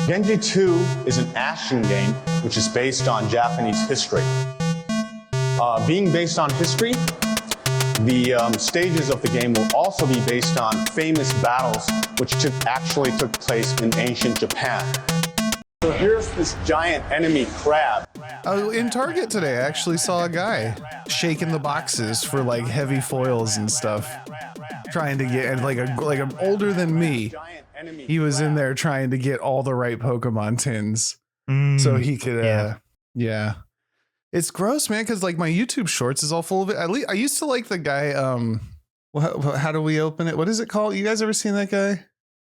Genji 2 is an action game which is based on Japanese history. Being based on history, the stages of the game will also be based on famous battles which actually took place in ancient Japan. So here's this giant enemy crab. Oh, in Target today, I actually saw a guy shaking the boxes for like heavy foils and stuff, trying to get like a older than me. He was in there trying to get all the right Pokemon tins so he could. Yeah, it's gross, man. Because like my YouTube Shorts is all full of it. I used to like the guy. How do we open it? What is it called? You guys ever seen that guy?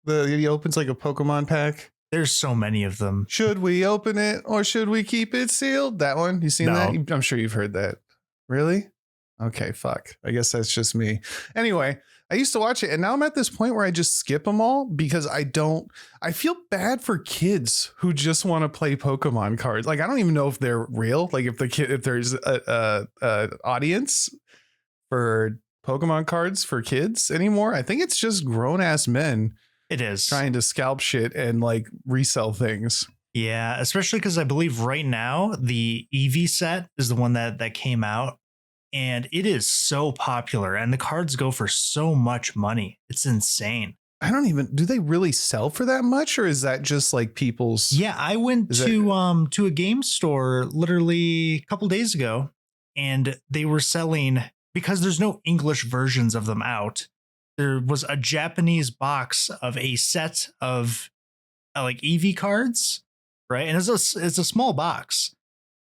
He opens like a Pokemon pack. There's so many of them. Should we open it or should we keep it sealed? That one? You seen that? I'm sure you've heard that. Really? Okay, fuck. I guess that's just me. Anyway, I used to watch it and now I'm at this point where I just skip them all because I feel bad for kids who just want to play Pokemon cards. Like, I don't even know if they're real. Like if there's a audience for Pokemon cards for kids anymore. I think it's just grown ass men. It is trying to scalp shit and like resell things. Yeah, especially because I believe right now the Eevee set is the one that came out and it is so popular and the cards go for so much money. It's insane. Do they really sell for that much or is that just like people's? Yeah, I went to a game store literally a couple days ago and they were selling, because there's no English versions of them out. There was a Japanese box of a set of like Eevee cards, right? And it's a small box,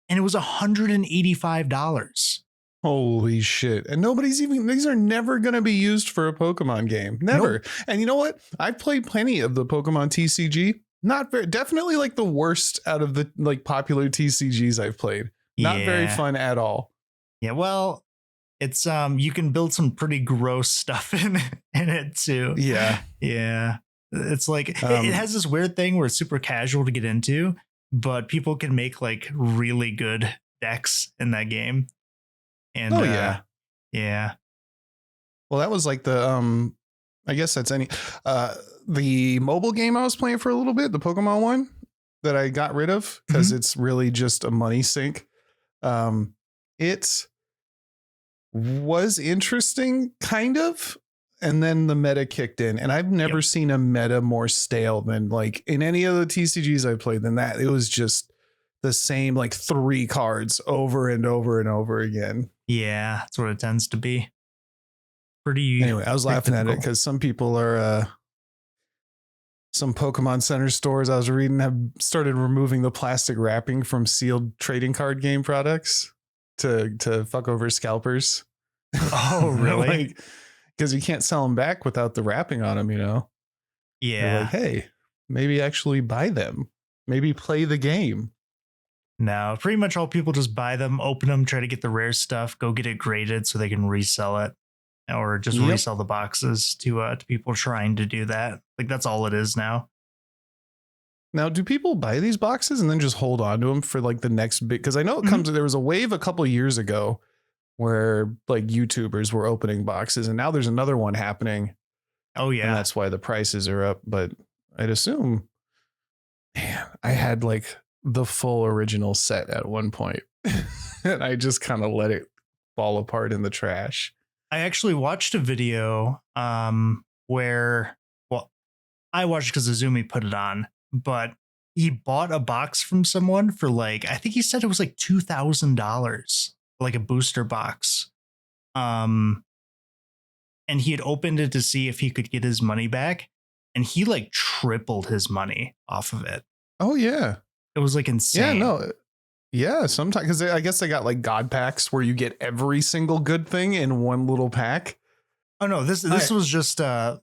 and it was $185. Holy shit! And these are never going to be used for a Pokemon game, never. Nope. And you know what? I've played plenty of the Pokemon TCG. Definitely like the worst out of the like popular TCGs I've played. Not very fun at all. Yeah, well. It's you can build some pretty gross stuff in it too. Yeah. It's like it has this weird thing where it's super casual to get into, but people can make like really good decks in that game. And yeah. Well, that was like the I guess that's the mobile game I was playing for a little bit, the Pokemon one that I got rid of because it's really just a money sink. It's was interesting, kind of, and then the meta kicked in, and I've never seen a meta more stale than like in any of the TCGs I played than that. It was just the same like 3 cards over and over and over again. Yeah, that's what it tends to be. Anyway, I was laughing at it because some people are some Pokemon Center stores I was reading have started removing the plastic wrapping from sealed trading card game products to fuck over scalpers. Oh, really? Because you can't sell them back without the wrapping on them, you know? Yeah. They're like, hey, maybe actually buy them. Maybe play the game. No, pretty much all people just buy them, open them, try to get the rare stuff, go get it graded so they can resell it, or just resell the boxes to people trying to do that. Like, that's all it is now. Now, do people buy these boxes and then just hold on to them for like the next bit? Because I know it comes. There was a wave a couple of years ago where like YouTubers were opening boxes, and now there's another one happening. Oh yeah, and that's why the prices are up. But I'd assume, man, I had like the full original set at one point, and I just kind of let it fall apart in the trash. I actually watched a video where, well, I watched because Azumi put it on. But he bought a box from someone for like, I think he said it was like $2,000, like a booster box. And he had opened it to see if he could get his money back. And he like tripled his money off of it. Oh, yeah. It was like insane. Yeah, no. Yeah, sometimes because I guess they got like God packs where you get every single good thing in one little pack. Oh, no, this was just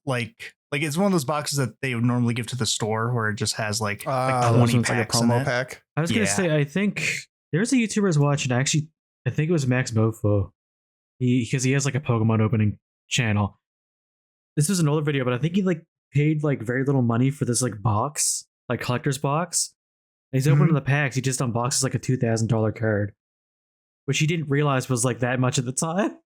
like it's one of those boxes that they would normally give to the store where it just has like 20 packs like a promo pack. I was going to say, I think there's a YouTuber I was watching. Actually, I think it was Max Mofo. Because he has like a Pokemon opening channel. This was an older video, but I think he like paid like very little money for this like box, like collector's box. And he's opening the packs. He just unboxes like a $2,000 card, which he didn't realize was like that much at the time.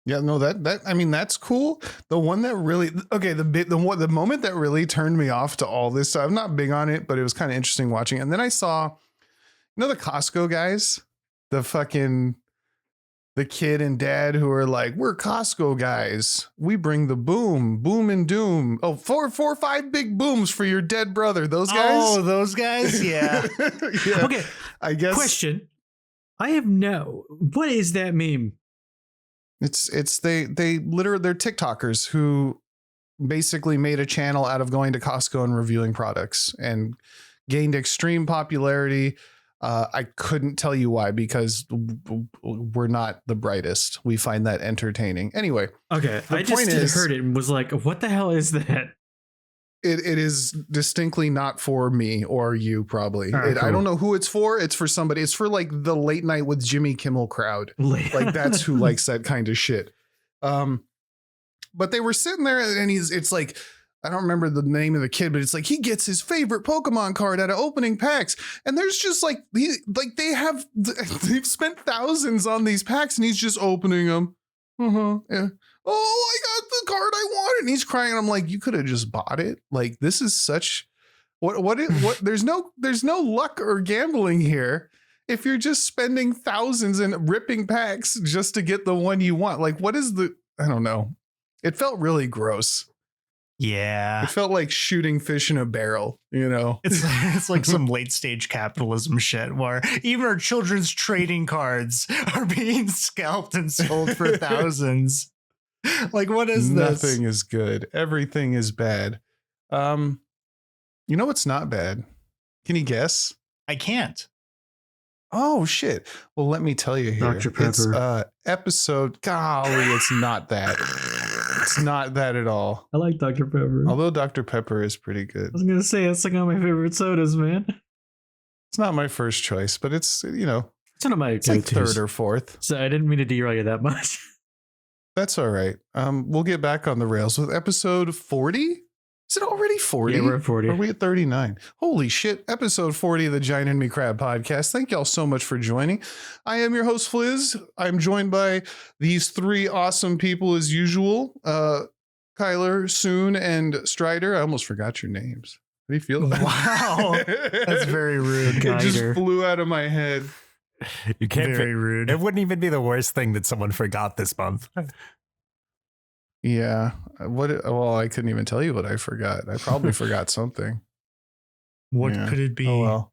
Yeah, no, that I mean that's cool. The one that really the moment that really turned me off to all this stuff. I'm not big on it, but it was kind of interesting watching. And then I saw, the Costco guys, the kid and dad who are like, we're Costco guys. We bring the boom and doom. Oh, 4 or 5 big booms for your dead brother. Those guys. Oh, those guys. Yeah. Yeah. Okay. I guess. Question. What is that meme? It's they literally, they're TikTokers who basically made a channel out of going to Costco and reviewing products and gained extreme popularity. I couldn't tell you why, because we're not the brightest. We find that entertaining. Anyway. Okay. I just heard it and was like, what the hell is that? It is distinctly not for me or you, probably. Right, cool. I don't know who it's for. It's for somebody. It's for like the late night with Jimmy Kimmel crowd. Like that's who likes that kind of shit. But they were sitting there and it's like, I don't remember the name of the kid, but it's like he gets his favorite Pokemon card out of opening packs. And there's just like, they've spent thousands on these packs and he's just opening them. Yeah. Oh, I got the card I wanted. And he's crying. And I'm like, you could have just bought it. Like, this is such what there's no luck or gambling here. If you're just spending thousands and ripping packs just to get the one you want, like, I don't know. It felt really gross. Yeah. It felt like shooting fish in a barrel, It's like some late stage capitalism shit where even our children's trading cards are being scalped and sold for thousands. Like, what is this? Nothing is good. Everything is bad. What's not bad? Can you guess? I can't. Oh shit. Well, let me tell you here. Dr. Pepper. It's episode. Golly, it's not that. It's not that at all. I like Dr. Pepper. Although Dr. Pepper is pretty good. I was going to say, it's like one of my favorite sodas, man. It's not my first choice, but it's, It's one of my it's like third or fourth. So I didn't mean to derail you that much. That's all right. We'll get back on the rails with episode 40. Is it already 40? Yeah, we're at 40. Or are we at 39? Holy shit. Episode 40 of the Giant Enemy Crab podcast. Thank y'all so much for joining. I am your host, Fliz. I'm joined by these 3 awesome people as usual. Kylar, Tsun, and Strider. I almost forgot your names. How do you feel about Wow. That's very rude. It just flew out of my head. You can't. Very rude. It wouldn't even be the worst thing that someone forgot this month. Yeah. Well, I couldn't even tell you what I forgot. I probably forgot something. What Yeah. could it be? Oh, well.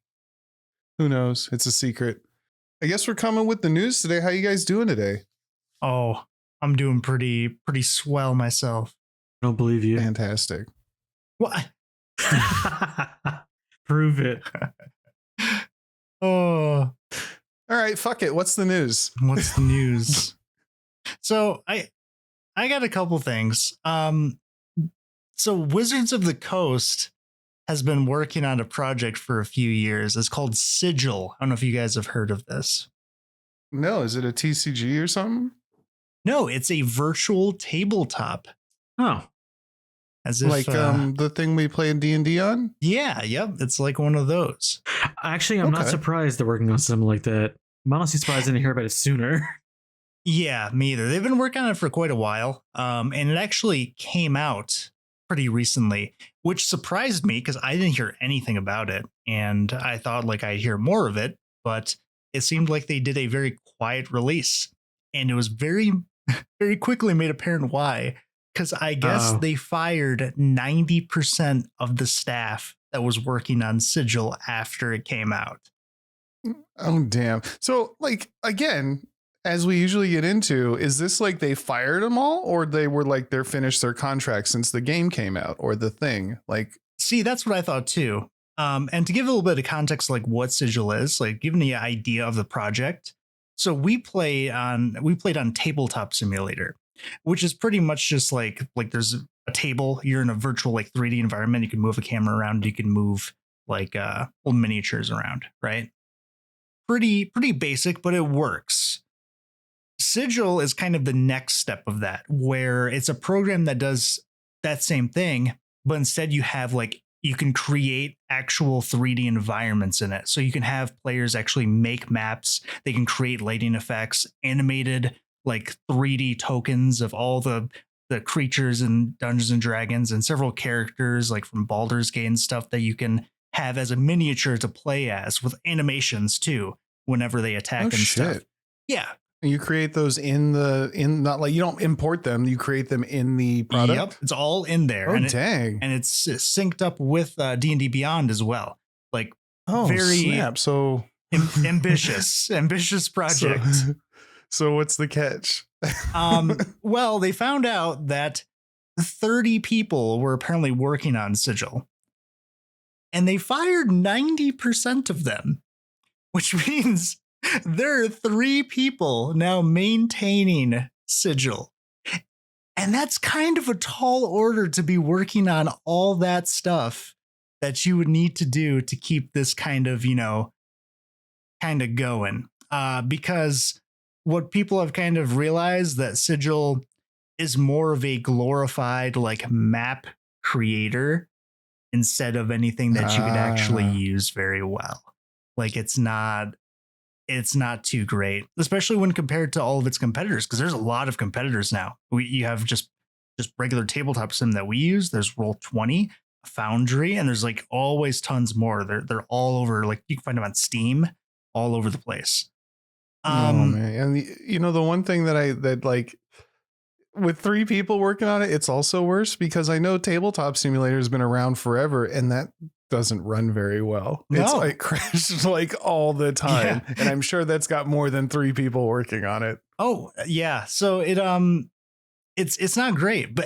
Who knows? It's a secret. I guess we're coming with the news today. How you guys doing today? Oh, I'm doing pretty swell myself. I don't believe you. Fantastic. What? Prove it. Oh, All right, fuck it. What's the news? what's the news? So I got a couple things. So Wizards of the Coast has been working on a project for a few years. It's called Sigil. I don't know if you guys have heard of this. No, is it a TCG or something? No, it's a virtual tabletop. Oh. As if Like the thing we play in D&D on? yeah, yep, it's like one of those. Actually, I'm not Okay. surprised they're working on something like that. I'm honestly surprised I didn't hear about it sooner. Yeah, me either. They've been working on it for quite a while. And it actually came out pretty recently, which surprised me because I didn't hear anything about it. And I thought like I'd hear more of it, but it seemed like they did a very quiet release. And it was very, very quickly made apparent why. Because I guess they fired 90% of the staff that was working on Sigil after it came out. Oh, damn. So, like, again, as we usually get into, is this like they fired them all, or they were like they're finished their contract since the game came out, or the thing? Like, See, that's what I thought too. And to give a little bit of context, like what Sigil is, like giving the idea of the project. So we played on Tabletop Simulator, which is pretty much just like there's a table. You're in a virtual like 3D environment. You can move a camera around. You can move like old miniatures around, right? Pretty basic, but it works. Sigil is kind of the next step of that, where it's a program that does that same thing, but instead you have like you can create actual 3D environments in it. So you can have players actually make maps. They can create lighting effects, animated like 3D tokens of all the creatures in Dungeons and Dragons, and several characters like from Baldur's Gate and stuff that you can have as a miniature to play as, with animations too whenever they attack and stuff. Yeah. You create those in not like you don't import them, you create them in the product. Yep, it's all in there. Oh, and dang. And it's synced up with D&D Beyond as well. Like, very snap. So ambitious project. So what's the catch? Well, they found out that 30 people were apparently working on Sigil, and they fired 90% of them, which means there are 3 people now maintaining Sigil. And that's kind of a tall order to be working on all that stuff that you would need to do to keep this kind of going. Because what people have kind of realized, that Sigil is more of a glorified like map creator instead of anything that you could actually use very well. Like, it's not too great, especially when compared to all of its competitors, because there's a lot of competitors now. You have just regular tabletop sim that we use. There's Roll20, Foundry, and there's like always tons more. They're all over. Like, you can find them on Steam, all over the place. Oh man, and the one thing that like with 3 people working on it, it's also worse because I know Tabletop Simulator has been around forever, and that doesn't run very well. No. It's like crashed like all the time. Yeah. And I'm sure that's got more than 3 people working on it. Oh yeah. So it's not great, but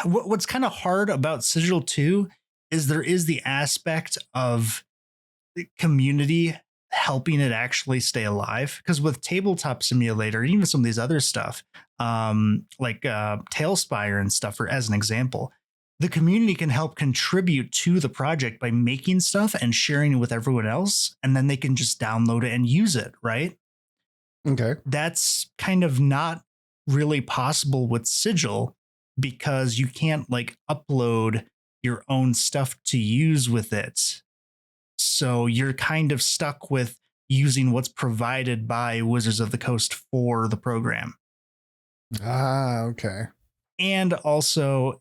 what's kind of hard about Sigil 2 is there is the aspect of the community helping it actually stay alive. Because with Tabletop Simulator, even some of these other stuff, like Tailspire and stuff, as an example, the community can help contribute to the project by making stuff and sharing it with everyone else, and then they can just download it and use it, right? Okay. That's kind of not really possible with Sigil, because you can't like upload your own stuff to use with it. So you're kind of stuck with using what's provided by Wizards of the Coast for the program. Okay. And also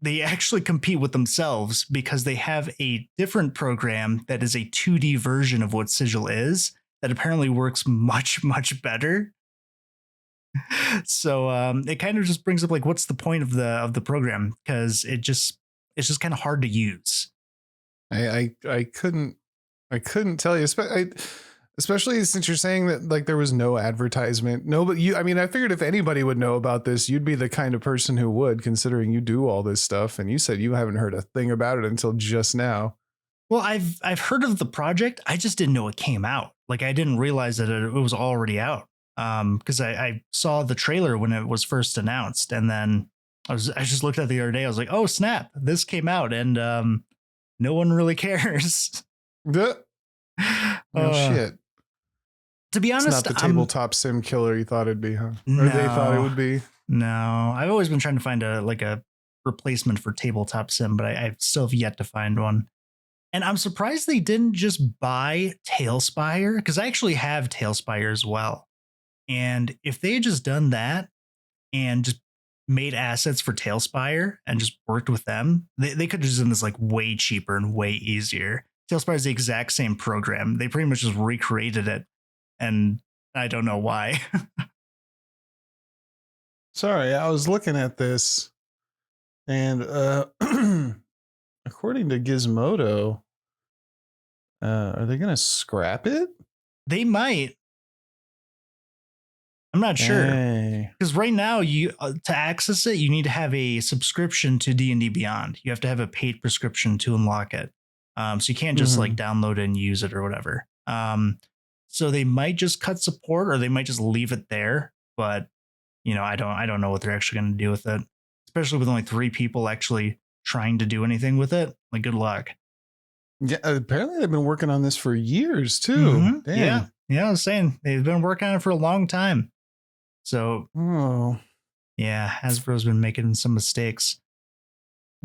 they actually compete with themselves, because they have a different program that is a 2D version of what Sigil is, that apparently works much, much better. So it kind of just brings up like, what's the point of the program? Because it's just kind of hard to use. I couldn't tell you, especially since you're saying that like there was no advertisement. No, but I figured if anybody would know about this, you'd be the kind of person who would, considering you do all this stuff. And you said you haven't heard a thing about it until just now. Well, I've heard of the project. I just didn't know it came out. Like, I didn't realize that it was already out. Because I saw the trailer when it was first announced, and then I just looked at it the other day. I was like, oh snap, this came out, and no one really cares. No shit. To be honest, it's not the tabletop sim killer you thought it'd be, huh? Or they thought it would be. No, I've always been trying to find a replacement for tabletop sim, but I still have yet to find one. And I'm surprised they didn't just buy Tailspire, because I actually have Tailspire as well. And if they had just done that and just made assets for Tailspire and just worked with them, they could have just done this like way cheaper and way easier. Tailspire is the exact same program. They pretty much just recreated it, and I don't know why. Sorry, I was looking at this, and according to Gizmodo, are they going to scrap it? They might. I'm not sure, because right now you to access it, you need to have a subscription to D&D Beyond. You have to have a paid prescription to unlock it. So you can't just like download it and use it or whatever. So they might just cut support, or they might just leave it there. But I don't know what they're actually going to do with it, especially with only 3 people actually trying to do anything with it. Like, good luck. Yeah, apparently they've been working on this for years too. Mm-hmm. Damn. Yeah, I was saying they've been working on it for a long time. So, Hasbro's been making some mistakes.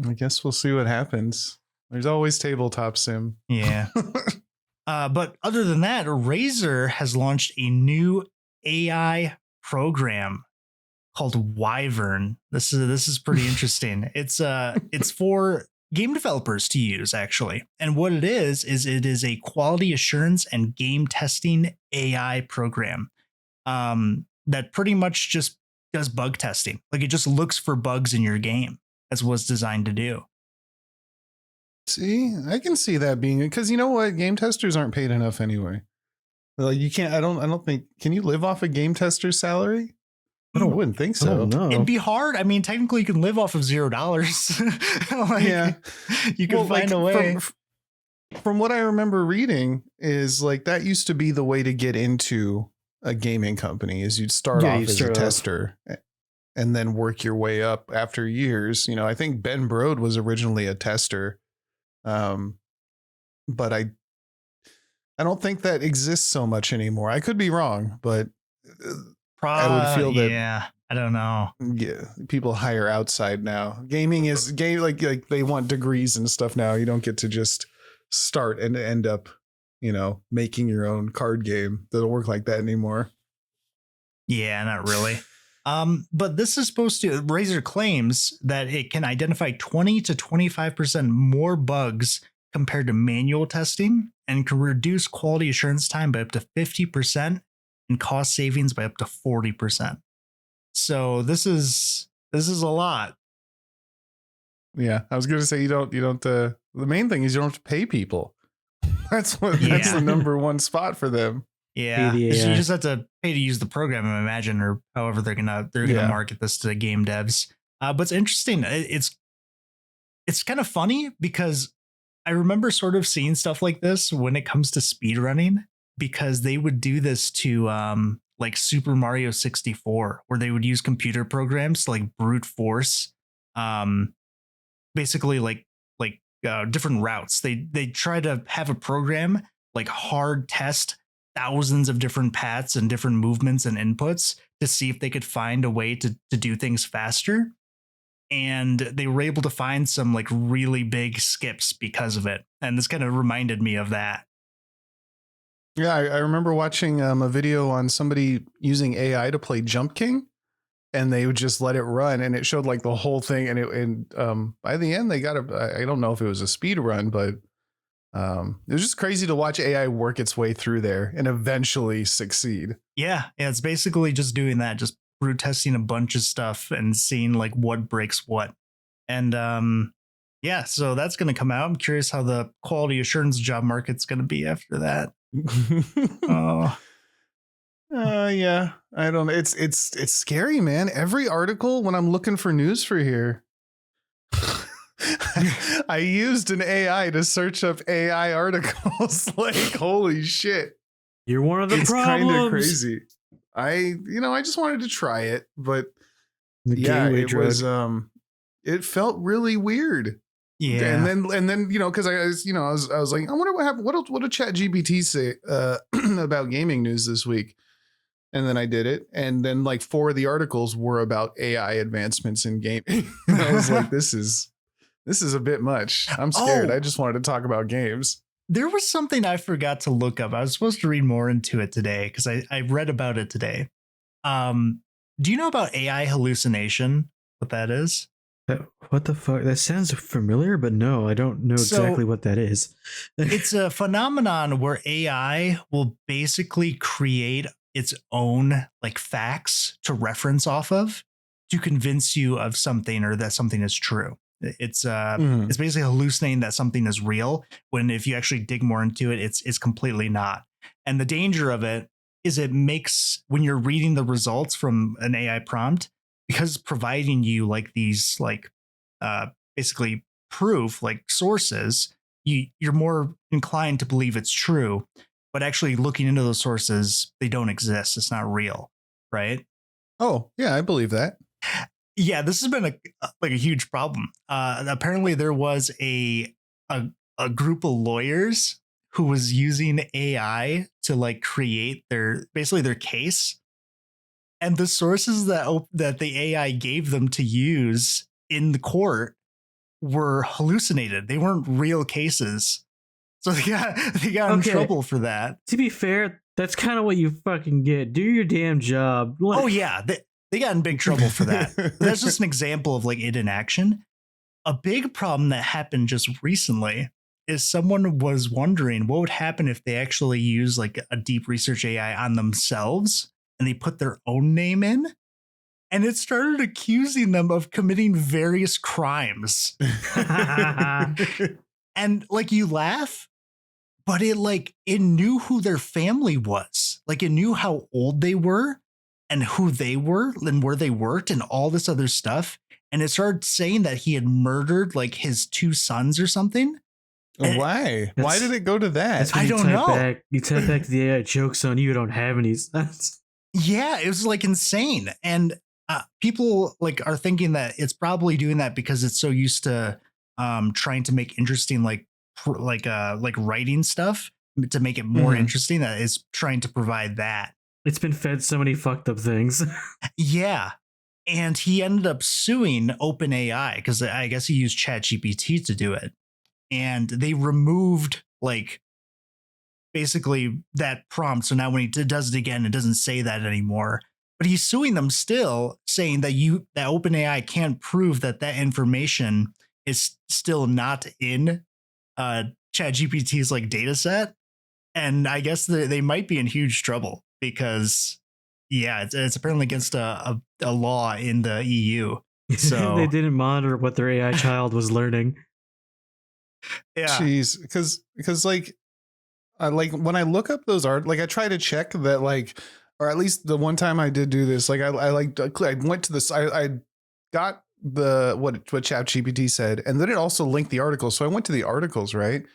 I guess we'll see what happens. There's always tabletop sim. Yeah. But other than that, Razer has launched a new AI program called Wyvern. This is pretty interesting. It's for game developers to use, actually. And what it is it is a quality assurance and game testing AI program that pretty much just does bug testing. Like, it just looks for bugs in your game. That's what it's designed to do. See, I can see that being, because you know what? Game testers aren't paid enough anyway. Like, you can't, I don't think, can you live off a game tester's salary? I wouldn't think so. No. It'd be hard. I mean, technically you can live off of $0. Like, Yeah. You can find a way. From what I remember reading is like, that used to be the way to get into a gaming company, is you'd start off as a tester and then work your way up after years. You know, I think Ben Brode was originally a tester. But I don't think that exists so much anymore. I could be wrong, but I would feel that. Yeah, I don't know. Yeah, people hire outside now. Gaming is like they want degrees and stuff now. You don't get to just start and end up, you know, making your own card game. Doesn't work like that anymore. Yeah, not really. But this is supposed to, Razer claims that it can identify 20 to 25% more bugs compared to manual testing, and can reduce quality assurance time by up to 50% and cost savings by up to 40%. So this is a lot. Yeah, I was going to say you don't the main thing is you don't have to pay people. That's the number one spot for them. Yeah, you just have to pay to use the program, I imagine, or however they're gonna market this to game devs. But it's interesting. It's kind of funny because I remember sort of seeing stuff like this when it comes to speedrunning, because they would do this to like Super Mario 64, where they would use computer programs to like brute force basically like different routes. They try to have a program like hard test thousands of different paths and different movements and inputs to see if they could find a way to do things faster. And they were able to find some like really big skips because of it. And this kind of reminded me of that. Yeah, I remember watching a video on somebody using AI to play Jump King, and they would just let it run, and it showed like the whole thing. And by the end, they got I don't know if it was a speed run, but it was just crazy to watch AI work its way through there and eventually succeed. Yeah, it's basically just doing that, just brute testing a bunch of stuff and seeing like what breaks what. And yeah, so that's going to come out. I'm curious how the quality assurance job market's going to be after that. Yeah, I don't know. It's scary, man. Every article when I'm looking for news for here, I used an AI to search up AI articles. Like, holy shit. You're one of the it's problems. Kind of crazy. I just wanted to try it, but it was it felt really weird. Yeah. And then because I was like, I wonder what happened. What did ChatGPT say about gaming news this week? And then I did it, and then like 4 of the articles were about AI advancements in gaming. I was like, this is a bit much. I'm scared. I just wanted to talk about games. There was something I forgot to look up. I was supposed to read more into it today because I read about it today. Do you know about AI hallucination? What that is? What the fuck? That sounds familiar, but no, I don't know exactly what that is. It's a phenomenon where AI will basically create its own like facts to reference off of to convince you of something or that something is true. It's basically hallucinating that something is real, when if you actually dig more into it, it's completely not. And the danger of it is it makes, when you're reading the results from an AI prompt, because it's providing you like these like basically proof, like sources, you're more inclined to believe it's true. But actually looking into those sources, they don't exist. It's not real, right? Oh, yeah, I believe that. Yeah, this has been a huge problem. Apparently, there was a group of lawyers who was using AI to like create their case, and the sources that the AI gave them to use in the court were hallucinated. They weren't real cases, so they got in trouble for that. To be fair, That's kind of what you fucking get. Do your damn job. Like, Oh yeah, they got in big trouble for that. But that's just an example of like it in action. A big problem that happened just recently is someone was wondering what would happen if they actually use like a deep research AI on themselves and they put their own name in. And it started accusing them of committing various crimes. And like you laugh, but it knew who their family was. Like it knew how old they were and who they were and where they worked and all this other stuff. And it started saying that he had murdered like his 2 sons or something. And Why? Why did it go to that? That's when I you don't type know. Back, you type back to the AI, jokes on you, don't have any sense. Yeah, it was like insane. And people like are thinking that it's probably doing that because it's so used to trying to make interesting like writing stuff to make it more interesting that it's trying to provide that. It's been fed so many fucked up things. Yeah. And he ended up suing OpenAI because I guess he used ChatGPT to do it. And they removed like basically that prompt. So now when he does it again, it doesn't say that anymore. But he's suing them still, saying that that OpenAI can't prove that information is still not in ChatGPT's like data set. And I guess they might be in huge trouble because, yeah, it's apparently against a law in the EU. So They didn't monitor what their AI child was learning. yeah, Jeez, because like when I look up those art, like I try to check that like, or at least the one time I did do this, like I went to this, I got what ChatGPT said, and then it also linked the articles. So I went to the articles, right?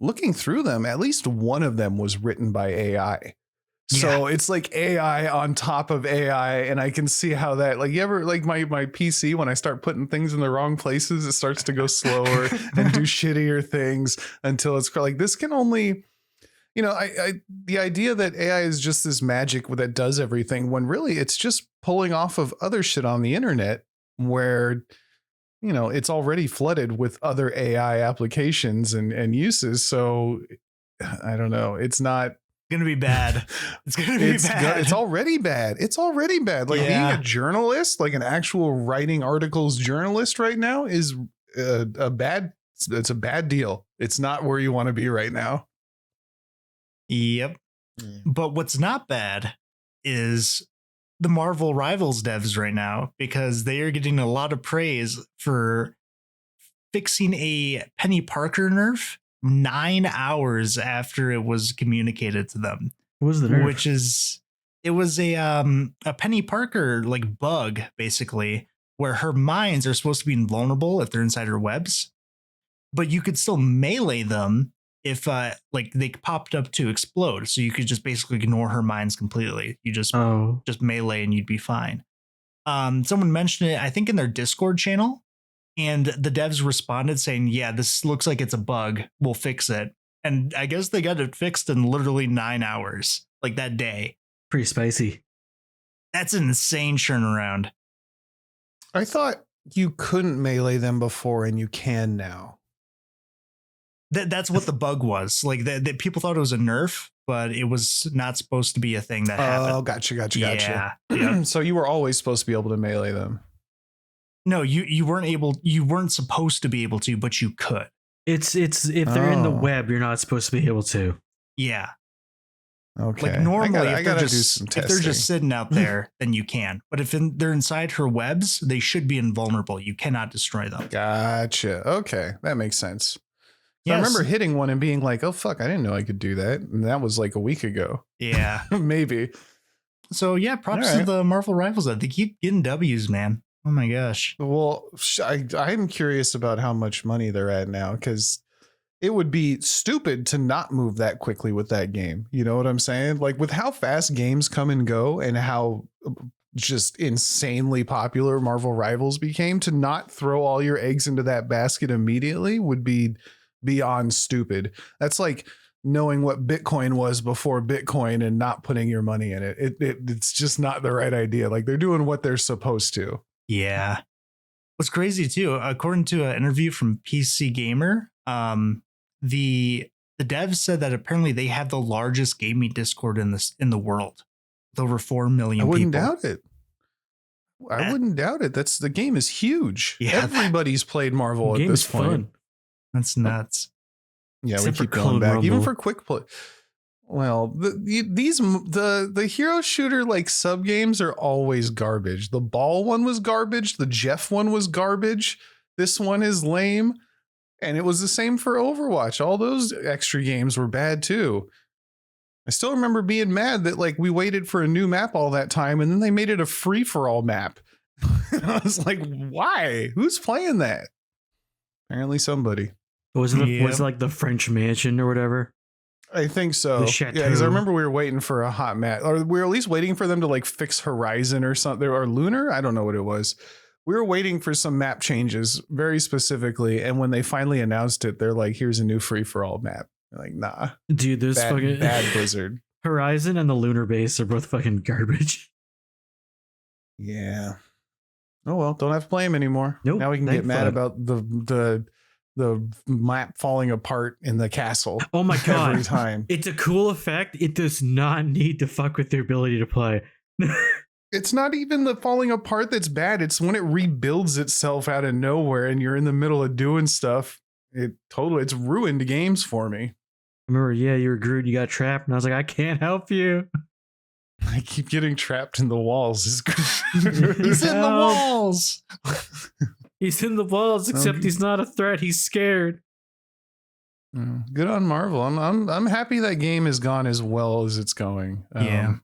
Looking through them, at least one of them was written by AI. So it's like AI on top of AI, and I can see how that, like, you ever like my PC, when I start putting things in the wrong places, it starts to go slower and do shittier things until it's like, this can only, you know, the idea that AI is just this magic that does everything, when really it's just pulling off of other shit on the internet where, you know, it's already flooded with other AI applications and uses. So I don't know. It's not gonna be bad. It's gonna be bad. It's already bad. It's already bad. Like being a journalist, like an actual writing articles journalist right now is it's a bad deal. It's not where you want to be right now. Yep. But what's not bad is the Marvel Rivals devs right now, because they are getting a lot of praise for fixing a Penny Parker nerf 9 hours after it was communicated to them. What was the nerf? Which is, it was a Penny Parker like bug, basically, where her mines are supposed to be invulnerable if they're inside her webs, but you could still melee them if like they popped up to explode. So you could just basically ignore her mines completely. You just melee and you'd be fine. Someone mentioned it, I think, in their Discord channel. And the devs responded saying, yeah, this looks like it's a bug. We'll fix it. And I guess they got it fixed in literally 9 hours, like that day. Pretty spicy. That's an insane turnaround. I thought you couldn't melee them before and you can now. That's what the bug was. Like that people thought it was a nerf, but it was not supposed to be a thing that happened. Oh, gotcha. Yeah. So you were always supposed to be able to melee them. No, you weren't supposed to be able to, but you could. It's if they're in the web, you're not supposed to be able to. Yeah. Okay. Like normally, I gotta do some if testing. they're just sitting out there, then you can. But if they're inside her webs, they should be invulnerable. You cannot destroy them. Gotcha. Okay, that makes sense. Yes. I remember hitting one and being like, "Oh fuck, I didn't know I could do that," and that was like a week ago. Yeah. Maybe. So yeah, props to the Marvel Rivals. They keep getting W's, man. Oh my gosh. Well, I'm curious about how much money they're at now, because it would be stupid to not move that quickly with that game. You know what I'm saying? Like with how fast games come and go and how just insanely popular Marvel Rivals became, to not throw all your eggs into that basket immediately would be beyond stupid. That's like knowing what Bitcoin was before Bitcoin and not putting your money in it. It's just not the right idea. Like they're doing what they're supposed to. Yeah. What's crazy too, according to an interview from PC Gamer, the the devs said that apparently they have the largest gaming Discord in the world, with over 4 million I wouldn't people. doubt it. I wouldn't doubt it. The game is huge. Yeah. Everybody's played Marvel at Game this is point. fun. That's nuts. Yeah, Except we for keep going Clone back, even Rumble. for quick play. Well, the hero shooter like sub games are always garbage. The ball one was garbage. The Jeff one was garbage. This one is lame, and it was the same for Overwatch. All those extra games were bad too. I still remember being mad that like we waited for a new map all that time, and then they made it a free for all map. I was like, why? Who's playing that? Apparently somebody. Was it like the French Mansion or whatever? I think so. The Yeah, chateau. because I remember we were waiting for a hot map, or we were at least waiting for them to like fix Horizon or something, or Lunar. I don't know what it was. We were waiting for some map changes very specifically, and when they finally announced it, they're like, "Here's a new free for all map." They're like, nah, Dude, those fucking bad Blizzard. Horizon and the Lunar Base are both fucking garbage. Yeah. Oh well, don't have to play them anymore. Nope, Now we can thank get mad fuck. about the map falling apart in the castle. Oh my god. Every time. It's a cool effect. It does not need to fuck with your ability to play. It's not even the falling apart that's bad. It's when it rebuilds itself out of nowhere and you're in the middle of doing stuff. It's ruined games for me. Remember, yeah, you were Groot, you got trapped, and I was like, I can't help you. I keep getting trapped in the walls. He's in the walls. He's in the walls, except he's not a threat. He's scared. Good on Marvel. I'm happy that game has gone as well as it's going. Yeah.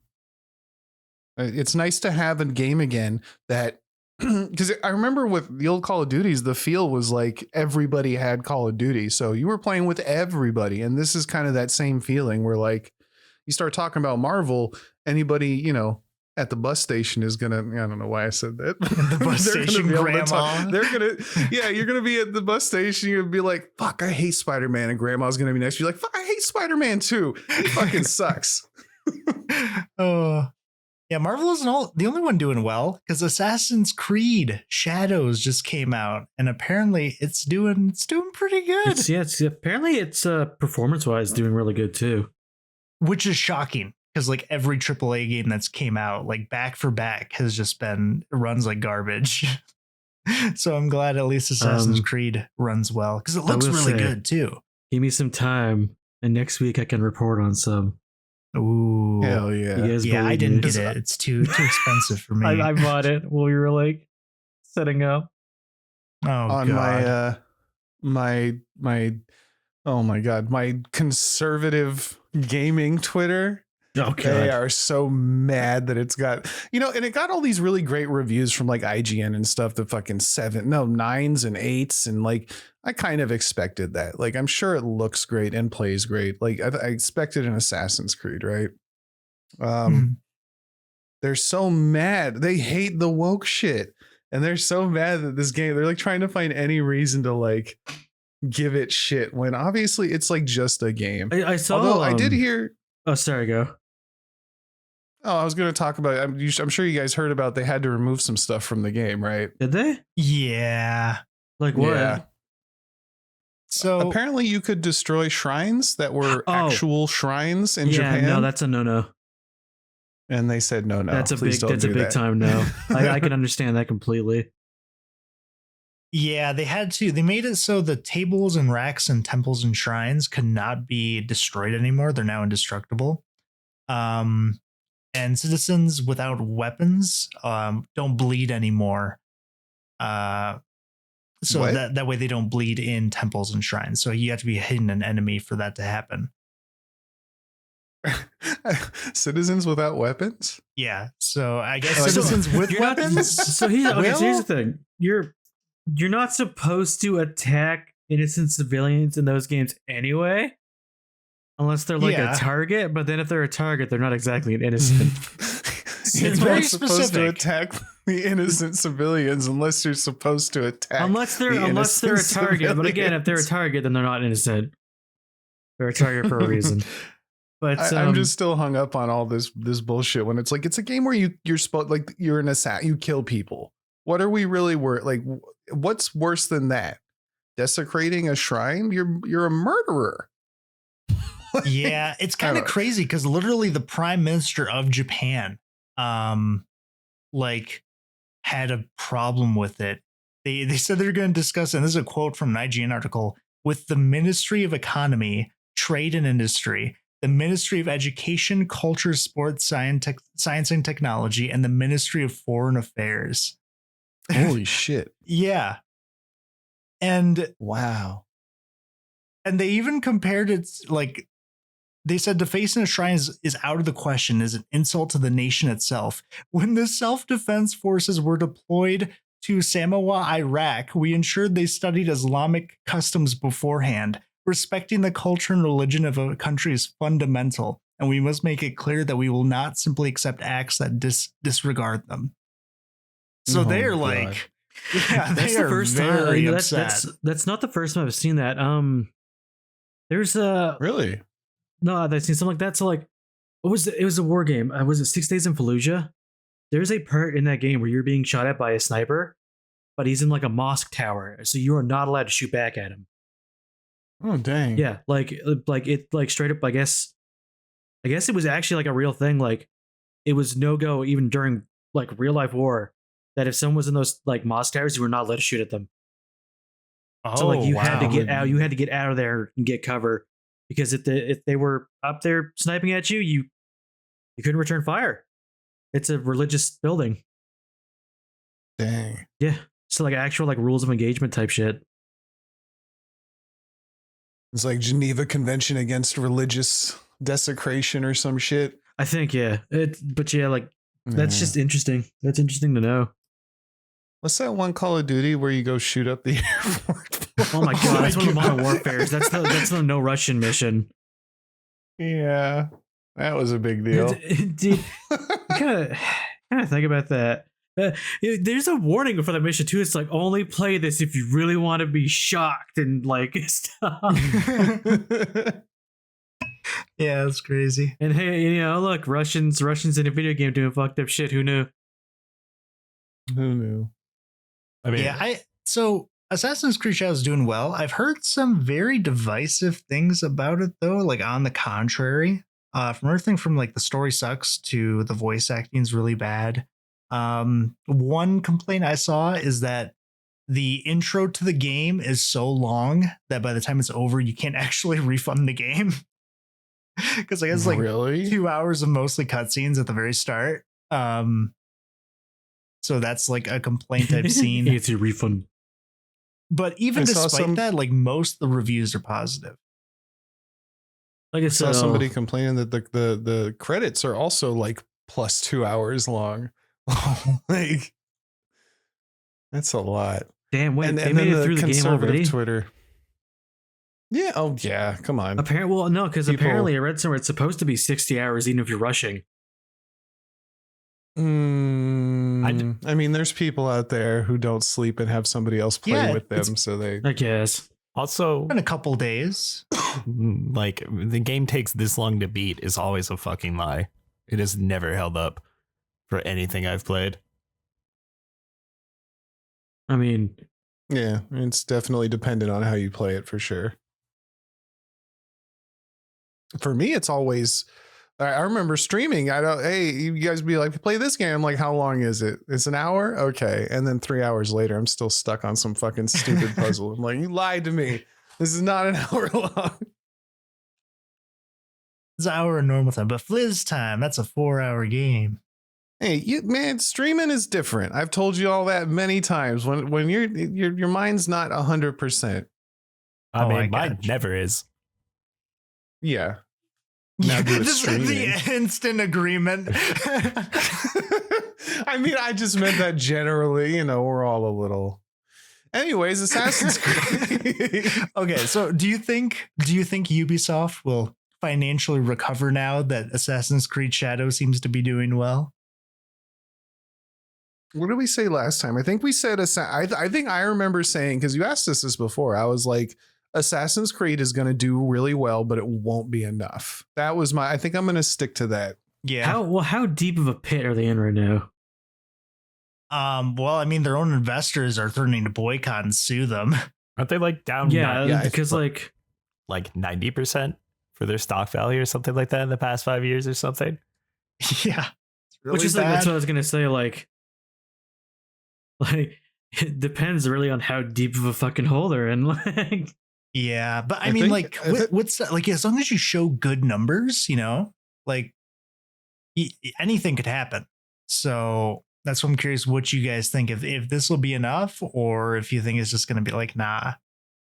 It's nice to have a game again that, because I remember with the old Call of Duties, the feel was like everybody had Call of Duty. So you were playing with everybody. And this is kind of that same feeling where like you start talking about Marvel, anybody, at the bus station is gonna, I don't know why I said that. The bus They're gonna station be able to grandma. talk. You're gonna be at the bus station. You're gonna be like, fuck, I hate Spider-Man. And grandma's gonna be next to you like, fuck, I hate Spider-Man too. It fucking sucks. Yeah, Marvel isn't the only one doing well, because Assassin's Creed Shadows just came out, and apparently it's doing pretty good. Apparently it's performance wise doing really good too. Which is shocking, because like every AAA game that's came out, like back for back, has just runs like garbage. So I'm glad at least Assassin's Creed runs well, because it looks really good too. Give me some time, and next week I can report on some. Ooh, Hell yeah. You guys yeah! I believe didn't me? get it. It's too expensive for me. I bought it while we were like setting up. Oh On god! my conservative gaming Twitter. Oh They god. are so mad that it's got, and it got all these really great reviews from like IGN and stuff, the fucking 9s and 8s. And like, I kind of expected that. Like, I'm sure it looks great and plays great. Like I expected an Assassin's Creed, right? They're so mad. They hate the woke shit. And they're so mad that this game, they're like trying to find any reason to like give it shit when obviously it's like just a game. I saw. Although I did hear. Oh, sorry, go. Oh, I was going to talk about. I'm sure you guys heard about. They had to remove some stuff from the game, right? Did they? Yeah. Like what? Yeah. So Apparently, you could destroy shrines that were actual shrines in Japan. No, that's a no. And they said no. That's a please big. don't That's a do big that. time no. I can understand that completely. yeah, they had to. They made it so the tables and racks and temples and shrines could not be destroyed anymore. They're now indestructible. And citizens without weapons don't bleed anymore. So What? that way they don't bleed in temples and shrines. So you have to be hitting an enemy for that to happen. Citizens without weapons. Yeah. So I guess Oh, I citizens with You're not- weapons. So here's the thing. You're not supposed to attack innocent civilians in those games anyway, unless they're like a target. But then if they're a target, they're not exactly an innocent. You're It's not very supposed to specific. attack the innocent civilians unless you're supposed to attack. unless they're the a innocent target. But again, if they're a civilians. target, then they're not innocent. They're a target for a reason. But I'm just still hung up on all this bullshit when it's like it's a game where you're supposed like you're an assassin, you kill people. What are we really like? What's worse than that? Desecrating a shrine? You're a murderer. Yeah, it's kind of crazy because literally the prime minister of Japan, like, had a problem with it. They said they're going to discuss, and this is a quote from an IGN article, with the Ministry of Economy, Trade and Industry, the Ministry of Education, Culture, Sports, Science and Technology, and the Ministry of Foreign Affairs. Holy shit. Yeah. And wow. And they even compared it, like, they said to face in a shrine is out of the question, is an insult to the nation itself. When the self-defense forces were deployed to Samawa, Iraq, we ensured they studied Islamic customs beforehand. Respecting the culture and religion of a country is fundamental, and we must make it clear that we will not simply accept acts that disregard them. So they're like, yeah, that's they the first time. very upset. That's not the first time I've seen that. There's really. No, I've seen something like that. So like, what was it? It was a war game. Was it 6 Days in Fallujah? There's a part in that game where you're being shot at by a sniper, but he's in like a mosque tower, so you are not allowed to shoot back at him. Oh dang! Yeah, like straight up. I guess it was actually like a real thing. Like, it was no go even during like real life war. That if someone was in those like mosque towers, you were not allowed to shoot at them. Oh, so like you had to wow. get out. You had to get out of there and get cover, because if they were up there sniping at you, you couldn't return fire. It's a religious building. Dang. Yeah. So like actual like rules of engagement type shit. It's like Geneva Convention against religious desecration or some shit. I think, yeah. But yeah, like that's just interesting. That's interesting to know. What's that one Call of Duty where you go shoot up the airport? Oh my god, that's one of the Modern Warfares. That's the no Russian mission. Yeah, that was a big deal. Dude, kind of think about that. There's a warning for the mission too. It's like, only play this if you really want to be shocked and like stuff. Yeah, that's crazy. And hey, look, Russians in a video game doing fucked up shit. Who knew? Who knew? I mean, Yeah, so Assassin's Creed Shadows is doing well. I've heard some very divisive things about it though, like on the contrary. From everything from like the story sucks to the voice acting is really bad. One complaint I saw is that the intro to the game is so long that by the time it's over, you can't actually refund the game. Because I guess like really? 2 hours of mostly cutscenes at the very start. So that's like a complaint I've seen. It's a refund. But even despite that, like most of the reviews are positive. Like I saw said, somebody complaining that the credits are also like plus 2 hours long. Like, that's a lot. Damn, wait, And they made it through the game already? Twitter. Yeah. Oh yeah. Come on. Apparently, well, no, because apparently I read somewhere it's supposed to be 60 hours, even if you're rushing. I mean, there's people out there who don't sleep and have somebody else play with them, so they. I guess. Also, in a couple days, like the game takes this long to beat is always a fucking lie. It has never held up for anything I've played. I mean, yeah, it's definitely dependent on how you play it for sure. For me, it's always. I remember streaming. Hey, you guys be like, play this game. I'm like, how long is it? It's an hour? Okay. And then 3 hours later, I'm still stuck on some fucking stupid puzzle. I'm like, you lied to me. This is not an hour long. it's an hour in normal time, but Fliz time, that's a 4-hour game. Hey, man, streaming is different. I've told you all that many times. When your mind's not 100%. I mean, mine never is. Yeah. Now do it This is the instant agreement. I mean, I just meant that generally, we're all a little. Anyways, Assassin's Creed. Okay, so do you think Ubisoft will financially recover now that Assassin's Creed Shadow seems to be doing well? What did we say last time? I think we said I think I remember saying, because you asked us this before, I was like, Assassin's Creed is going to do really well, but it won't be enough. That was I think I'm going to stick to that. Yeah. How deep of a pit are they in right now? Well, I mean, their own investors are threatening to boycott and sue them. Aren't they like down? Yeah, because like 90%? for their stock value or something like that in the past 5 years or something. Yeah. It's really Which is like, that's bad. what I was gonna say. Like it depends really on how deep of a fucking hole they're in. Like, Yeah, but I I mean, think- like, I thi- what's that? Like, as long as you show good numbers, like anything could happen. So that's what I'm curious what you guys think, if this will be enough, or if you think it's just going to be like, nah,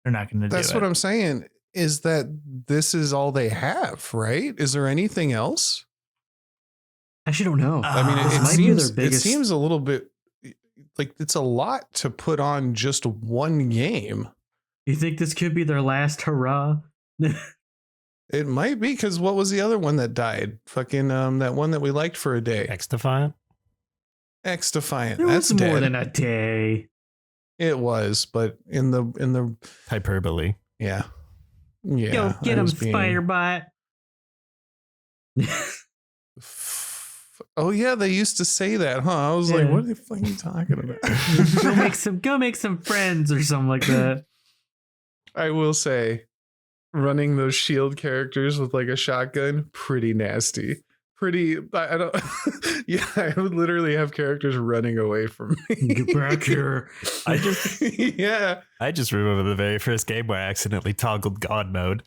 they're not going to do it. That's what I'm saying, is that this is all they have, right? Is there anything else? I actually don't know. I mean, This it might be their seems it biggest- seems a little bit like it's a lot to put on just one game. You think this could be their last hurrah? It might be, because what was the other one that died? Fucking that one that we liked for a day. X-Defiant. X Defiant. It That's was more dead. than a day. It was, but in the Hyperbole. yeah. Go Yeah. get I him, was being- Spider-Bot. Oh yeah, they used to say that, huh? I was Yeah. like, what the fuck are you talking about? go make some friends or something like that. I will say, running those shield characters with like a shotgun, pretty nasty. I don't. Yeah, I would literally have characters running away from me. Get back here. I just Yeah. I just remember the very first game where I accidentally toggled God mode.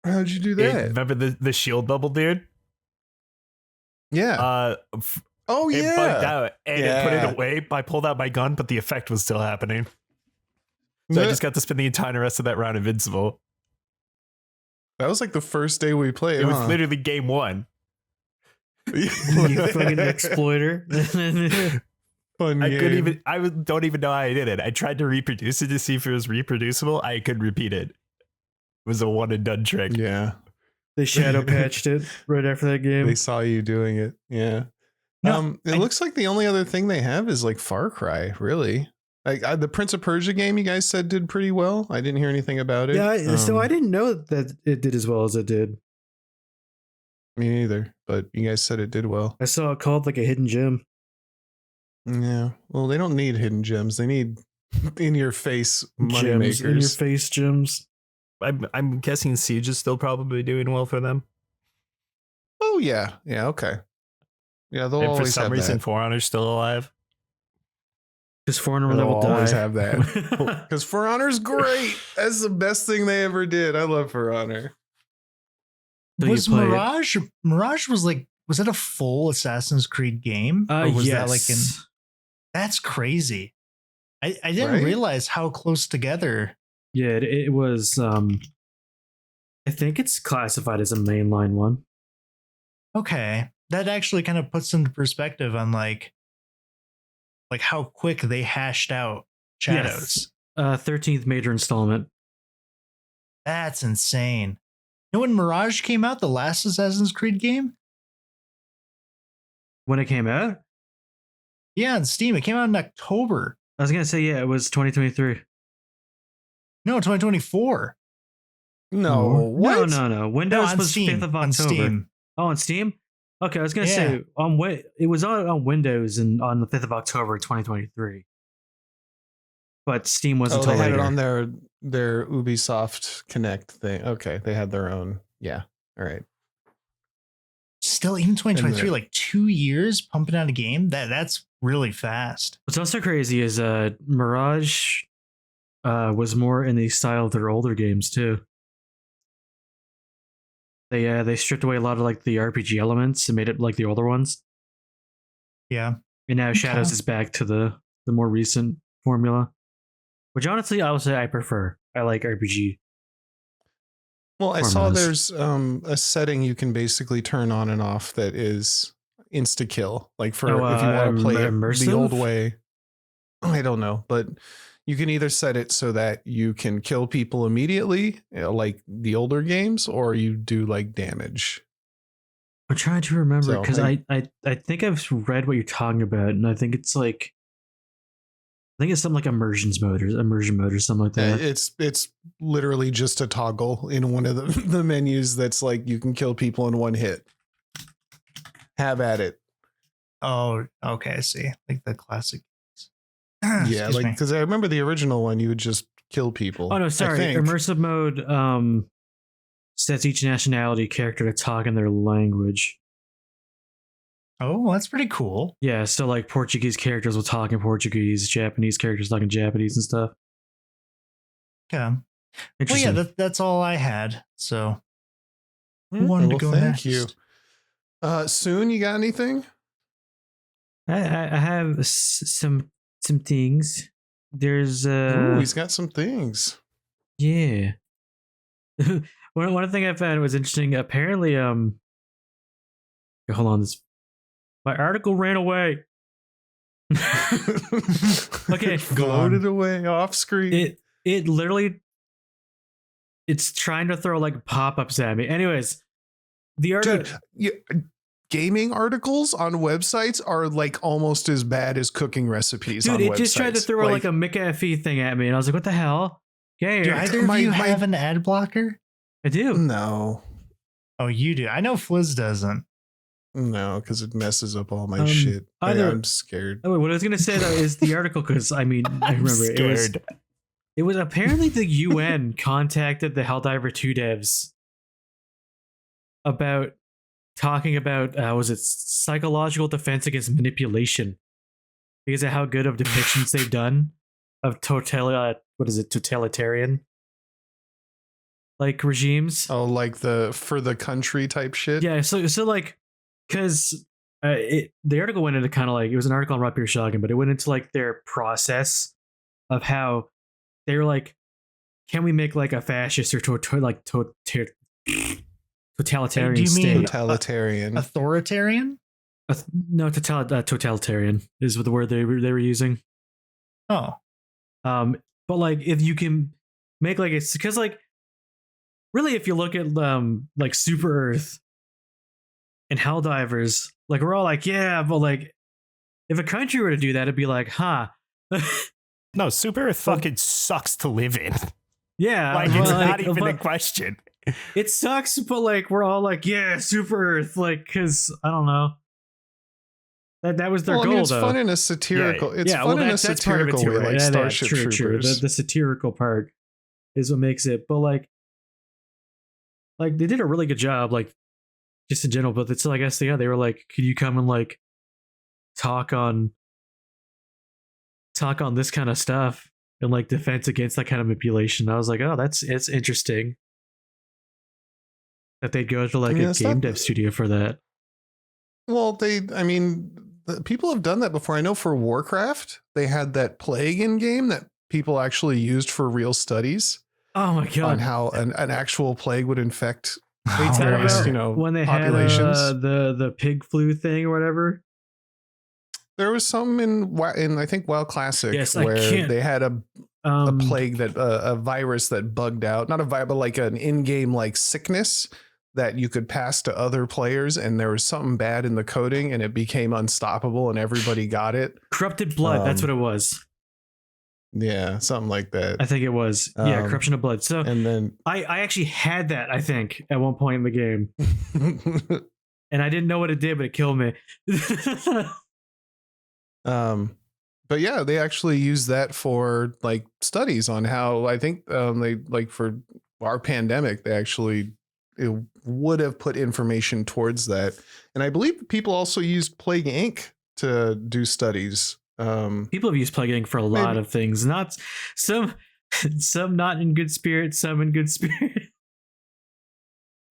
How'd you do Hey, that? remember the shield bubble, dude? Yeah. Oh It yeah. bugged out and it put Yeah. it away. I pulled out my gun, but the effect was still happening. So I just got to spend the entire rest of that round invincible. That was like the first day we played. It was huh? literally game one. You fucking exploiter. Fun I game. couldn't even. Don't even know how I did it. I tried to reproduce it to see if it was reproducible. I could repeat it. It was a one and done trick. Yeah. They shadow patched it right after that game. They saw you doing it. Yeah. No, It looks like the only other thing they have is like Far Cry, really. Like the Prince of Persia game you guys said did pretty well. I didn't hear anything about it. Yeah, so I didn't know that it did as well as it did. Me neither, but you guys said it did well. I saw it called like a hidden gem. Yeah. Well, they don't need hidden gems. They need in your face money Gems makers. in your face gems. I'm guessing Siege is still probably doing well for them. Oh yeah. Yeah, okay. Yeah, they'll And for always some have reason, that. For Honor's still alive. Because For Honor will They'll never always die. have that. Because For Honor's great. That's the best thing they ever did. I love For Honor. Till you Was play it. Mirage was that a full Assassin's Creed game? Or was that like in? That's crazy. I didn't Right? realize how close together. Yeah, it was. I think it's classified as a mainline one. Okay, that actually kind of puts into perspective on like how quick they hashed out Shadows. 13th major installment. That's insane. You know when Mirage came out, the last Assassin's Creed game? When it came out, Yeah, on Steam. It came out in October. I was gonna say it was 2023. No, 2024. No, what? No. Windows on was Steam. 5th of On October. Steam. Oh, on Steam. Okay, I was gonna Yeah. say it was on Windows and on the 5th of October 2023. But Steam wasn't Oh, they until had later. it on their Ubisoft Connect thing. Okay, they had their own. Yeah. All right. Still, even 2023, And like 2 years pumping out a game. That's really fast. What's also crazy is Mirage was more in the style of their older games too. They stripped away a lot of like the RPG elements and made it like the older ones. Yeah. And now Shadows Okay. is back to the more recent formula. Which honestly I would say I prefer. I like RPG. Well, I saw Formulas. there's a setting you can basically turn on and off that is insta kill. Like for Oh, if you want to play it the immersive? old way. I don't know, but you can either set it so that you can kill people immediately, like the older games, or you do like damage. I'm trying to remember So, because I think I've read what you're talking about, and I think it's like it's something like immersion mode or something like that. It's literally just a toggle in one of the menus that's like you can kill people in one hit. Have at it. Oh, okay. I see. Like the classic. Yeah, Excuse like me. because I remember the original one, you would just kill people. Oh no, I sorry. think. Immersive mode sets each nationality character to talk in their language. Oh, that's pretty cool. Yeah, so like Portuguese characters will talk in Portuguese, Japanese characters talk in Japanese and stuff. Yeah. Well, Interesting. yeah, that's all I had. So who Well, wanted to go thank next? you. Soon, you got anything? I have some things. There's Ooh, he's got some things. yeah. one thing I found was interesting. Apparently, hold on, my article ran away. Okay, Floated away off screen. It literally, it's trying to throw like pop-ups at me. Anyways, the article. Dude, gaming articles on websites are like almost as bad as cooking recipes. Dude, on it just tried to websites. throw like a McAfee thing at me, and I was like, "What the hell?" Okay, Do either of you have an ad blocker? I do. No, Oh, you do. I know Fliz doesn't. no, because it messes up all my shit. I'm scared. Oh, wait, what I was gonna say though is the article, because I mean, I remember it was apparently the UN contacted the Helldiver 2 devs about talking about was it psychological defense against manipulation because of how good of depictions they've done of totalitarian like regimes. Oh, like the for the country type shit. Yeah, so like, because the article went into kind of like, it was an article on Rock Paper Shotgun, but it went into like their process of how they were like, can we make like a fascist or totalitarian Do you state? mean Totalitarian. authoritarian? No, totalitarian is the word they were using. Oh, But like, if you can make like it's because like, really, if you look at like Super Earth and Helldivers, like we're all like, yeah, but like, if a country were to do that, it'd be like, huh. No, Super Earth fucking sucks to live in. Yeah, Like, but, it's like, not even a but question. it sucks, but like we're all like, yeah, Super Earth, like, because I don't know. That was their well, I goal, mean, it's though. fun in a satirical. It's yeah, fun well, in a that's part of it satirical too, way, right? like Yeah, Starship true. Troopers. The satirical part is what makes it. But like they did a really good job, like just in general. But it's like, I guess they were like, could you come and like talk on this kind of stuff and like defense against that kind of manipulation? I was like, oh, it's interesting that they'd go to like a game dev studio for that. Well, people have done that before. I know for Warcraft, they had that plague in game that people actually used for real studies. Oh my god! On how an actual plague would infect various, when they populations. Had the pig flu thing or whatever. There was some in I think WoW Classic where they had a plague that a virus that bugged out, not a virus, but like an in-game like sickness that you could pass to other players, and there was something bad in the coding and it became unstoppable and everybody got it. Corrupted blood, that's what it was. Yeah, something like that. I think it was. Yeah, corruption of blood. So and then I actually had that, I think, at one point in the game. And I didn't know what it did, but it killed me. But yeah, they actually use that for like studies on how I think they like for our pandemic, they actually it would have put information towards that. And I believe people also used Plague Inc. to do studies. People have used Plague Inc. for a lot of things. Not some not in good spirit, some in good spirit.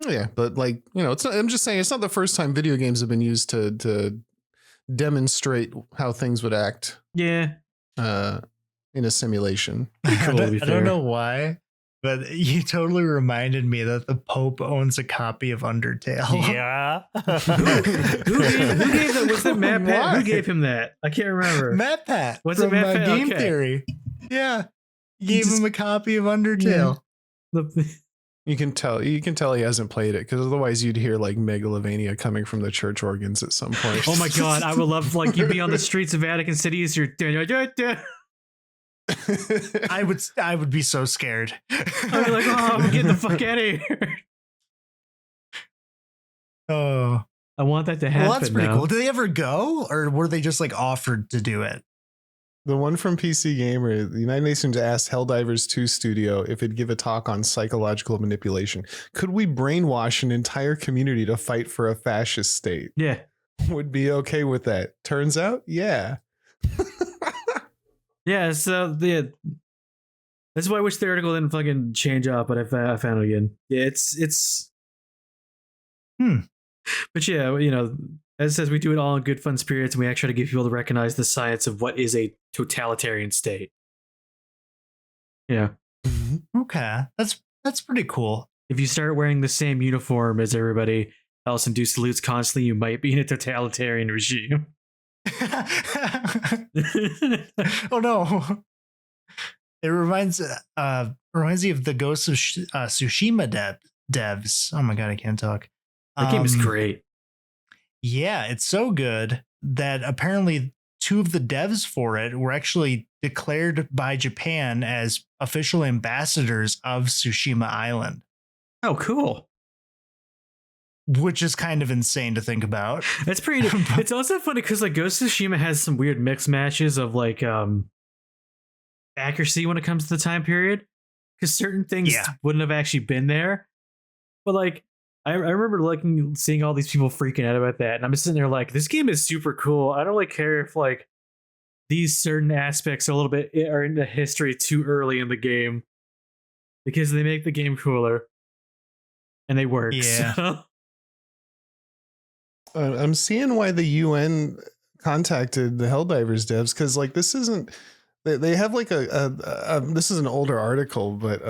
Yeah, but like, it's not, I'm just saying it's not the first time video games have been used to demonstrate how things would act. Yeah. In a simulation. Cool, I don't know why, but you totally reminded me that the Pope owns a copy of Undertale. Yeah. Who gave that? Was that Matt Pat? Who gave him that? I can't remember. Matt Pat. Was it Matt Pat? Game Theory. Yeah. Gave him a copy of Undertale. Yeah. You can tell he hasn't played it, because otherwise you'd hear like Megalovania coming from the church organs at some point. Oh my god, I would love like you'd be on the streets of Vatican City as you're I would be so scared. I'd be like, oh, I'm getting the fuck out of here. Oh, I want that to happen. Well, that's pretty cool. Did they ever go, or were they just like offered to do it? The one from PC Gamer, the United Nations asked Helldivers 2 Studio if it'd give a talk on psychological manipulation. Could we brainwash an entire community to fight for a fascist state? Yeah. Would be okay with that. Turns out, yeah. Yeah, so that's why I wish the article didn't fucking change up, but I found it again. Yeah, it's But yeah, you know, as it says, we do it all in good fun spirits, and we actually try to get people to recognize the science of what is a totalitarian state. Yeah. Okay, that's pretty cool. If you start wearing the same uniform as everybody else and do salutes constantly, you might be in a totalitarian regime. Oh no! It reminds me of the Ghost of Tsushima devs. Oh my god, I can't talk. That game is great. Yeah, it's so good that apparently 2 of the devs for it were actually declared by Japan as official ambassadors of Tsushima Island. Oh, cool. Which is kind of insane to think about. That's pretty. It's also funny because like Ghost of Tsushima has some weird mix matches of like accuracy when it comes to the time period, because certain things wouldn't have actually been there. But like I remember seeing all these people freaking out about that, and I'm just sitting there like, this game is super cool. I don't really care if like these certain aspects are a little bit are into history too early in the game, because they make the game cooler and they work. Yeah. So. I'm seeing why the UN contacted the Helldivers devs, because like this isn't. They have like this is an older article, but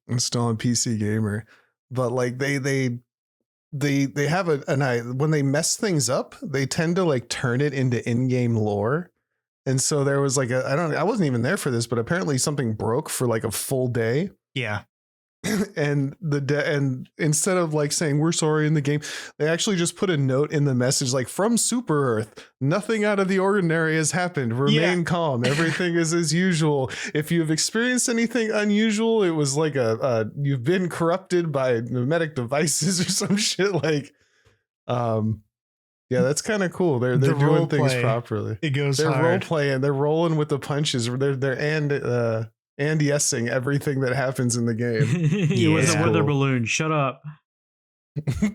it's still on PC Gamer. But like they have when they mess things up, they tend to like turn it into in-game lore. And so there was like I wasn't even there for this, but apparently something broke for like a full day. Yeah. And and instead of like saying we're sorry in the game, they actually just put a note in the message like, from Super Earth, nothing out of the ordinary has happened. Remain calm. Everything is as usual. If you've experienced anything unusual, it was like you've been corrupted by pneumatic devices or some shit. Like, yeah, that's kind of cool. They're doing things properly. It goes they're hard. role playing. They're rolling with the punches. They're and yesing everything that happens in the game. It was a weather balloon. Shut up.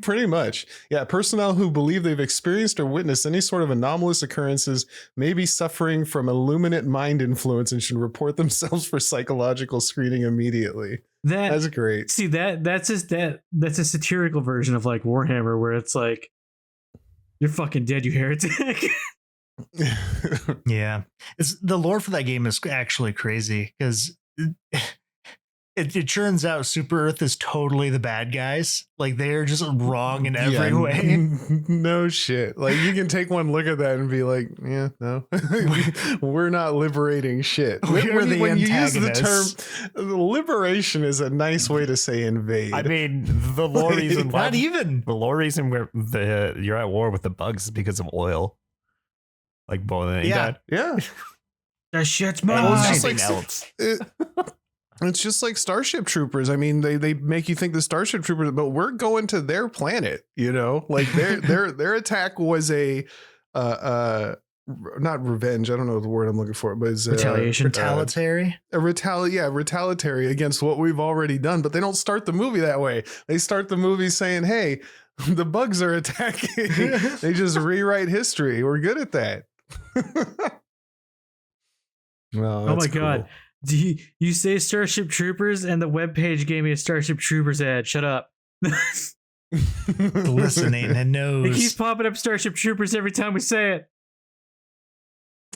Pretty much. Yeah. Personnel who believe they've experienced or witnessed any sort of anomalous occurrences may be suffering from illuminate mind influence and should report themselves for psychological screening immediately. That's great. See, that's a satirical version of like Warhammer, where it's like, you're fucking dead, you heretic. Yeah, it's the lore for that game is actually crazy, because it turns out Super Earth is totally the bad guys. Like, they're just wrong in every way. No shit. Like, you can take one look at that and be like, yeah, no, we're not liberating shit. When you use the term liberation is a nice way to say invade. I mean, the lore reason the lore reason where you're at war with the bugs is because of oil. Like boiling. Yeah. That shit's mine. It's just like Starship Troopers. I mean, they make you think the Starship Troopers, but we're going to their planet. You know, like their attack was a not revenge. I don't know the word I'm looking for, but it's retaliation. Retaliatory. Retaliatory against what we've already done. But they don't start the movie that way. They start the movie saying, "Hey, the bugs are attacking." They just rewrite history. We're good at that. Well, oh my god. Do you say Starship Troopers and the webpage gave me a Starship Troopers ad? Shut up. Listening and knows. It keeps popping up Starship Troopers every time we say it.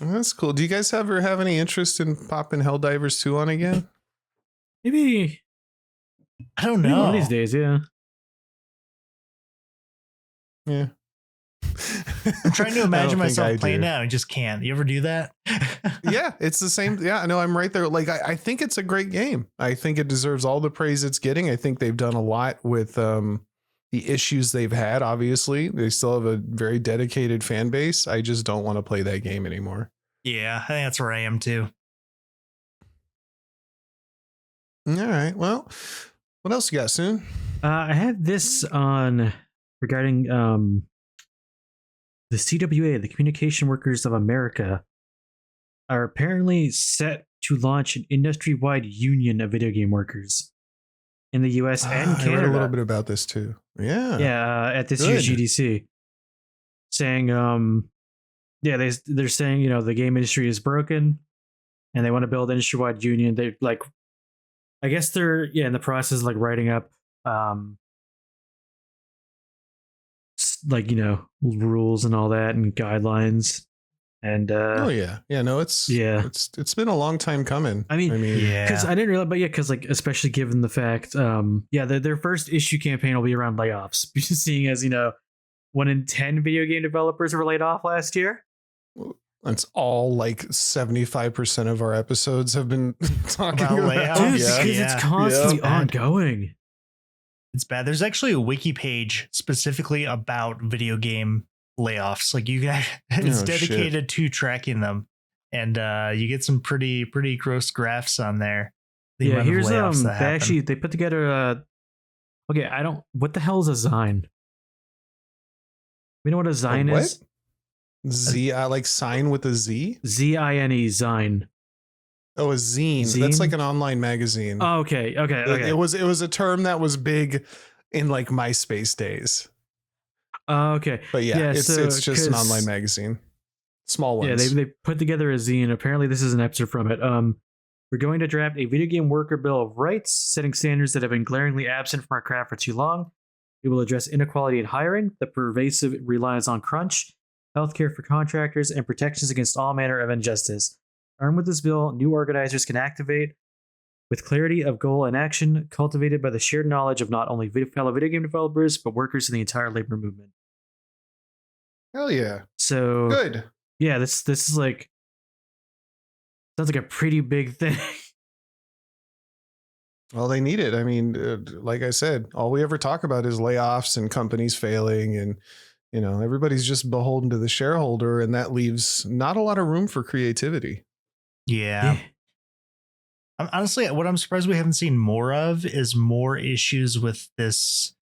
That's cool. Do you guys ever have any interest in popping Helldivers 2 on again? Maybe. I don't know. One of these days, yeah. Yeah. I'm trying to imagine myself playing that. I just can't. You ever do that? Yeah, it's the same. Yeah, I know. I'm right there. Like, I think it's a great game. I think it deserves all the praise it's getting. I think they've done a lot with the issues they've had. Obviously, they still have a very dedicated fan base. I just don't want to play that game anymore. Yeah, I think that's where I am too. All right. Well, what else you got, Tsun? I have this on regarding the CWA, the Communication Workers of America. are apparently set to launch an industry-wide union of video game workers in the U.S. and I Canada. read a little bit about this too. Yeah. At this Good. year's GDC, saying, they're saying, the game industry is broken, and they want to build an industry-wide union. They I guess they're in the process of writing up, rules and all that and guidelines. And it's been a long time coming. I mean, because I didn't realize, but because especially given the fact, their first issue campaign will be around layoffs, seeing as 1 in 10 video game developers were laid off last year. It's all 75% of our episodes have been talking about layoffs. Dude, because it's constantly ongoing. It's bad. There's actually a wiki page specifically about video game layoffs. It's dedicated to tracking them, and you get some pretty gross graphs on there. Here's they put together what the hell is a Zine? We know what a Zine is? Sign with a Z? Z-I-N-E, Zine. Oh, a zine. That's like an online magazine. Oh, okay. It was a term that was big in MySpace days. Okay. But it's just an online magazine. Small ones. Yeah, they put together a zine. Apparently this is an excerpt from it. We're going to draft a video game worker bill of rights, setting standards that have been glaringly absent from our craft for too long. It will address inequality in hiring, the pervasive reliance on crunch, healthcare for contractors, and protections against all manner of injustice. Armed with this bill, new organizers can activate with clarity of goal and action, cultivated by the shared knowledge of not only fellow video game developers, but workers in the entire labor movement. Hell yeah. So good. Yeah, this is sounds like a pretty big thing. Well, they need it. I mean, like I said, all we ever talk about is layoffs and companies failing, and everybody's just beholden to the shareholder, and that leaves not a lot of room for creativity. Yeah. Honestly, what I'm surprised we haven't seen more of is more issues with this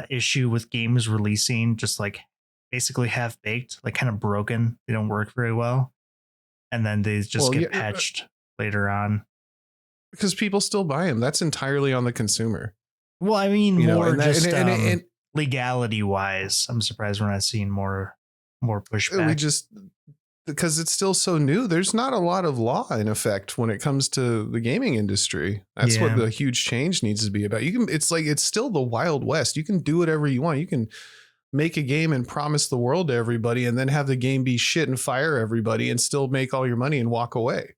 issue with games releasing just basically half baked, kind of broken. They don't work very well, and then they just get patched later on because people still buy them. That's entirely on the consumer. Well, I mean, legality wise, I'm surprised we're not seeing more pushback. Because it's still so new. There's not a lot of law in effect when it comes to the gaming industry. That's what the huge change needs to be about. It's still the Wild West. You can do whatever you want. You can make a game and promise the world to everybody, and then have the game be shit and fire everybody and still make all your money and walk away.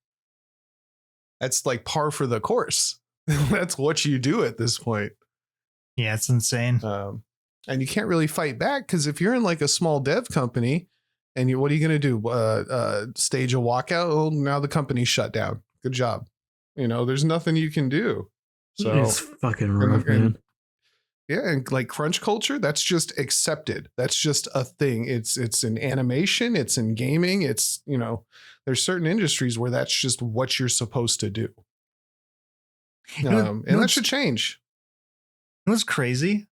That's par for the course. That's what you do at this point. Yeah, it's insane. And you can't really fight back, because if you're in a small dev company, and what are you going to do? Stage a walkout? Oh, now the company's shut down. Good job. There's nothing you can do. So it's fucking rough, man. Yeah, and crunch culture, that's just accepted. That's just a thing. It's in animation, it's in gaming, it's there's certain industries where that's just what you're supposed to do. And that should change. It was crazy.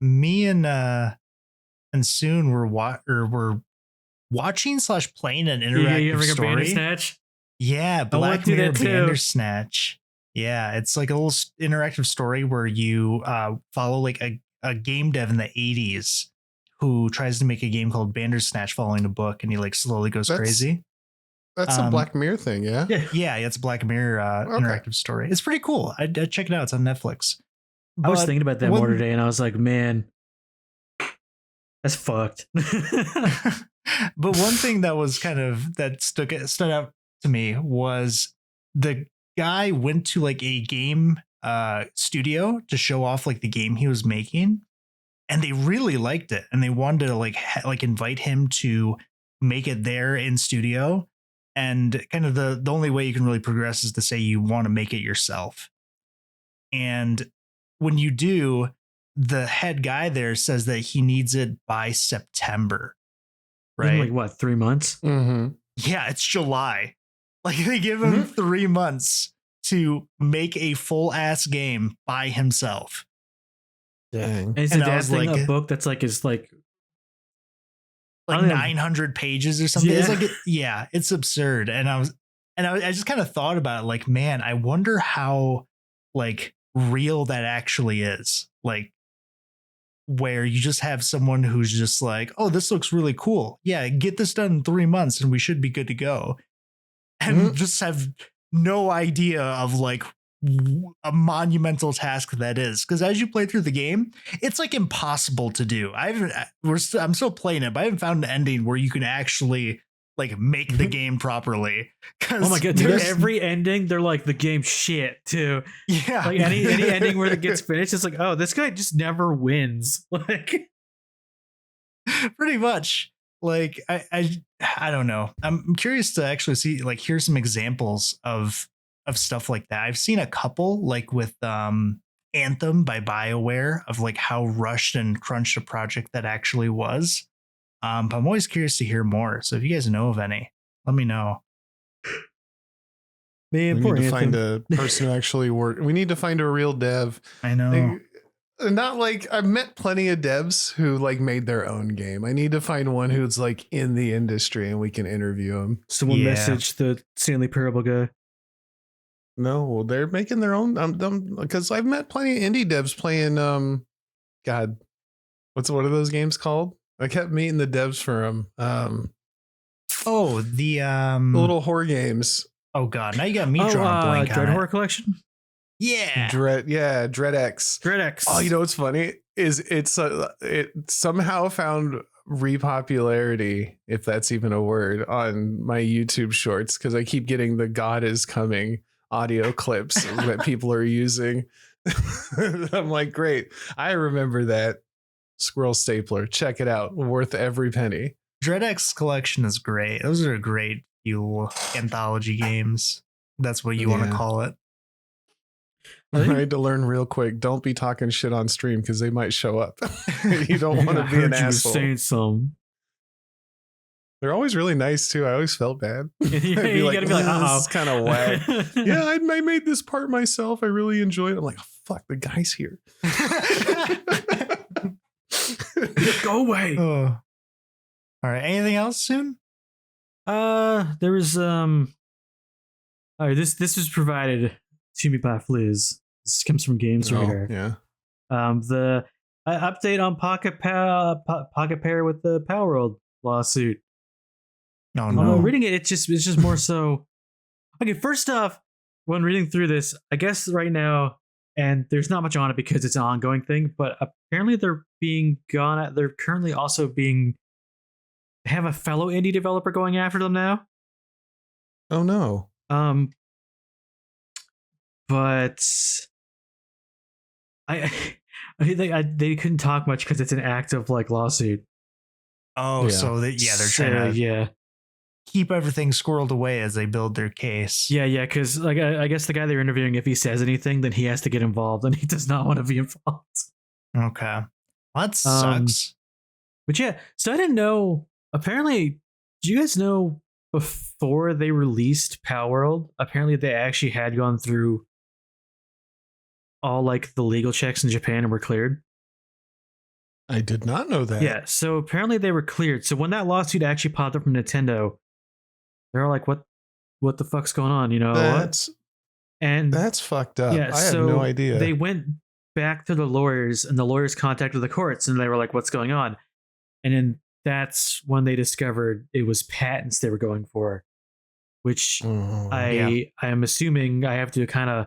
Me and Tsun were watching / playing an interactive story. Bandersnatch? Yeah, Black Mirror Bandersnatch. Yeah, it's a little interactive story where you follow a game dev in the 80s who tries to make a game called Bandersnatch following a book, and he slowly goes crazy. That's a Black Mirror thing, yeah? Yeah, it's a Black Mirror interactive story. It's pretty cool. I'd check it out. It's on Netflix. I was thinking about that more today, and I was like, man, that's fucked. But one thing that was that stood out to me was the guy went to a game studio to show off the game he was making, and they really liked it, and they wanted to invite him to make it there in studio. And kind of the only way you can really progress is to say you want to make it yourself. And when you do, the head guy there says that he needs it by September. Right? In 3 months? Mm-hmm. Yeah, it's July. They give him 3 months to make a full ass game by himself. Dang. And is that thing a book that's is like 900 pages or something. Yeah. It's like, yeah, it's absurd. And I just kind of thought about it, like, man, I wonder how like real that actually is. Like, where you just have someone who's just like, oh, this looks really cool. Yeah, get this done in 3 months and we should be good to go. And just have no idea of like a monumental task that is. Because as you play through the game, it's like impossible to do. I'm still playing it, but I haven't found an ending where you can actually like make the game properly. Oh my god, dude, every ending they're like the game shit too. Yeah, like any ending where it gets finished, it's like, oh, this guy just never wins. Like, pretty much. Like I don't know. I'm curious to actually see, like, here's some examples of stuff like that. I've seen a couple, like with Anthem by BioWare, of like how rushed and crunched a project that actually was. But I'm always curious to hear more. So if you guys know of any, let me know. Man, we need to find a person who actually work. We need to find a real dev. I know. Not like, I've met plenty of devs who like made their own game. I need to find one who's like in the industry and we can interview him. Someone message the Stanley Parable guy. No, they're making their own. Because I've met plenty of indie devs playing. God, what are those games called? I kept meeting the devs for them. The little horror games. Oh god, now you got me drawing blank on Dread it. Horror Collection. Yeah, Dread X. Dread X. Oh, you know what's funny is it somehow found repopularity, if that's even a word, on my YouTube shorts because I keep getting the "God is coming" audio clips that people are using. I'm like, great, I remember that. Squirrel Stapler, check it out, worth every penny. Dread X Collection is great. Those are great few anthology games. That's what you want to call it. I had to learn real quick. Don't be talking shit on stream because they might show up. You don't want to be an asshole. Saying some. They're always really nice too. I always felt bad. Yeah, you gotta be like, this is kind of whack. Yeah, I made this part myself. I really enjoyed it. I'm like, oh, fuck, the guy's here. Go away. Oh. All right. Anything else soon? There was all right, this was provided to me by Fliz. This comes from Games Radar. Yeah. The update on Pocket Pair with the Power World lawsuit. Oh no. Reading it, it's just more so. Okay, first off, when reading through this, I guess right now, and there's not much on it because it's an ongoing thing, but apparently they're currently also have a fellow indie developer going after them now. Oh no. But they couldn't talk much because it's an active like lawsuit. Oh, so they're trying to keep everything squirreled away as they build their case. Yeah, because like I guess the guy they're interviewing, if he says anything, then he has to get involved, and he does not want to be involved. Okay, well, that sucks. But yeah, so I didn't know. Apparently, do you guys know before they released Power World, apparently they actually had gone through all like the legal checks in Japan and were cleared? I did not know that. Yeah, so apparently they were cleared. So when that lawsuit actually popped up from Nintendo, they're like, what the fuck's going on? You know, that's fucked up. Yeah, I have no idea. They went back to the lawyers, and the lawyers contacted the courts, and they were like, what's going on? And then that's when they discovered it was patents they were going for, which I am assuming, I have to kind of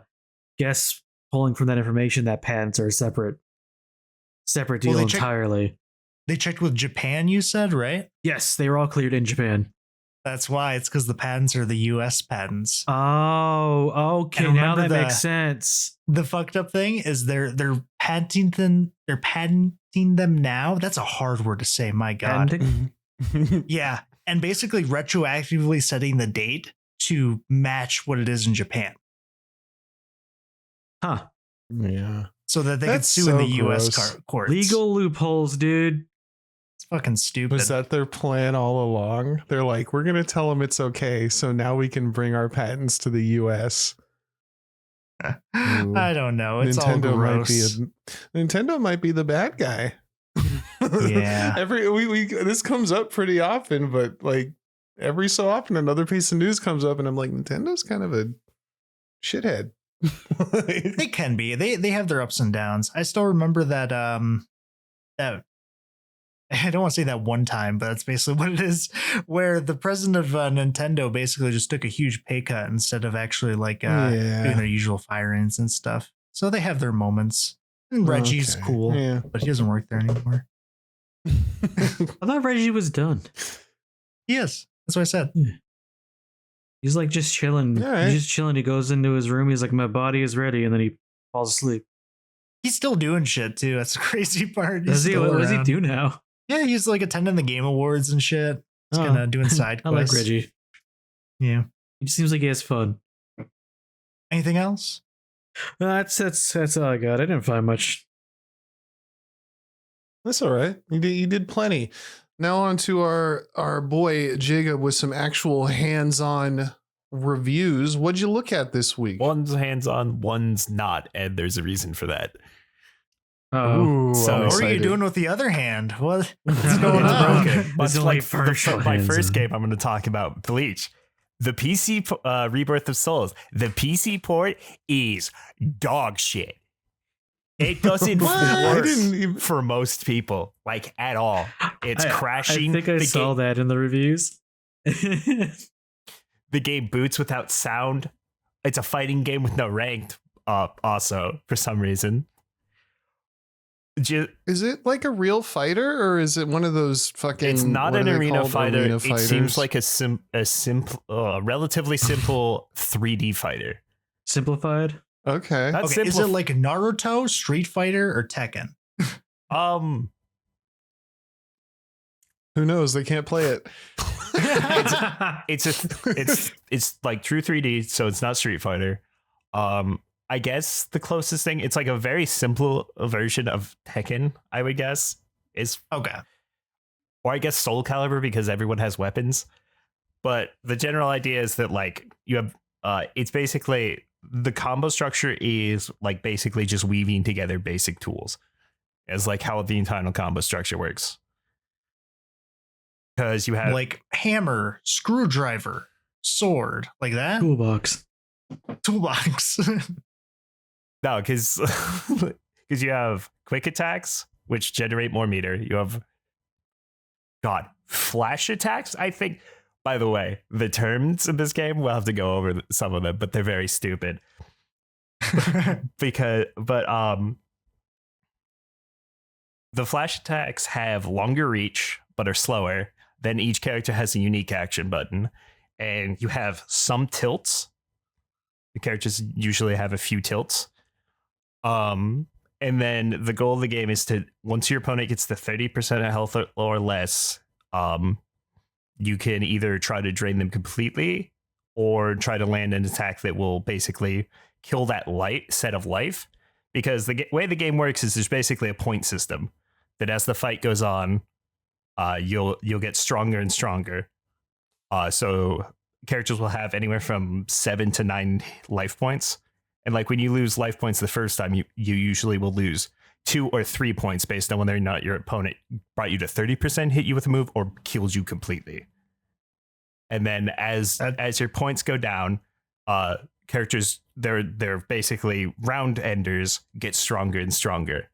guess, pulling from that information, that patents are a separate deal entirely. They checked with Japan, you said, right? Yes, they were all cleared in Japan. That's why. It's because the patents are the US patents. Oh, okay. Now that makes sense. The fucked up thing is they're patenting them now. That's a hard word to say. My God. Yeah. And basically retroactively setting the date to match what it is in Japan. Huh. Yeah. So that they can sue in the US courts. Legal loopholes, dude. It's fucking stupid. Was that their plan all along? They're like, we're going to tell them it's okay, so now we can bring our patents to the US. I don't know. It's Nintendo all gross. Nintendo might be the bad guy. Yeah. we this comes up pretty often, but like every so often another piece of news comes up and I'm like, Nintendo's kind of a shithead. They can be. They have their ups and downs. I still remember that that I don't want to say that one time, but that's basically what it is, where the president of Nintendo basically just took a huge pay cut instead of actually like doing their usual firings and stuff. So they have their moments. And Reggie's cool, but he doesn't work there anymore. I thought Reggie was done. He is. That's what I said. He's like just chilling. Right. He's just chilling. He goes into his room. He's like, my body is ready. And then he falls asleep. He's still doing shit too. That's the crazy part. What does he do now? Yeah, he's like attending the Game Awards and shit. He's kind of doing side I quests. like Reggie. Yeah. He just seems like he has fun. Anything else? That's all I got. I didn't find much. That's all right. You did plenty. Now on to our boy Jacob with some actual hands-on reviews. What'd you look at this week? One's hands-on, one's not, and there's a reason for that. Ooh, So- I'm What are you excited. doing with the other hand? What's going on? Okay, It's much only like partial my hands-on. first game, I'm going to talk about Bleach. The PC Rebirth of Souls. The PC port is dog shit. It doesn't I work didn't even- for most people, like at all. It's crashing. I think I the saw game, that in the reviews. The game boots without sound. It's a fighting game with no ranked. Also, for some reason. Is it like a real fighter or is it one of those fucking? It's not what an are they arena called? fighter. Arena It fighters? seems like a simple, relatively simple 3D fighter. Simplified. Okay. That's Okay, is simple. it like Naruto, Street Fighter, or Tekken? Who knows? They can't play it. It's like true 3D, so it's not Street Fighter. I guess the closest thing, it's like a very simple version of Tekken, I would guess, is, Okay. or I guess Soul Calibur, because everyone has weapons. But the general idea is that like you have, it's basically the combo structure is like basically just weaving together basic tools, as like how the internal combo structure works. Because you have Like hammer, screwdriver, sword, like that. Toolbox. Toolbox. no, because you have quick attacks, which generate more meter. You have flash attacks. I think. By the way, the terms in this game, we'll have to go over some of them, but they're very stupid. The flash attacks have longer reach, but are slower. Then each character has a unique action button, and you have some tilts. The characters usually have a few tilts. And then the goal of the game is to, once your opponent gets to 30% of health or less, you can either try to drain them completely or try to land an attack that will basically kill that set of life. Because the way the game works is there's basically a point system that as the fight goes on, you'll get stronger and stronger. So characters will have anywhere from 7 to 9 life points. And like when you lose life points the first time, you usually will lose 2 or 3 points based on whether or not your opponent brought you to 30%, hit you with a move, or killed you completely. And then as your points go down, characters, they're basically round enders, get stronger and stronger.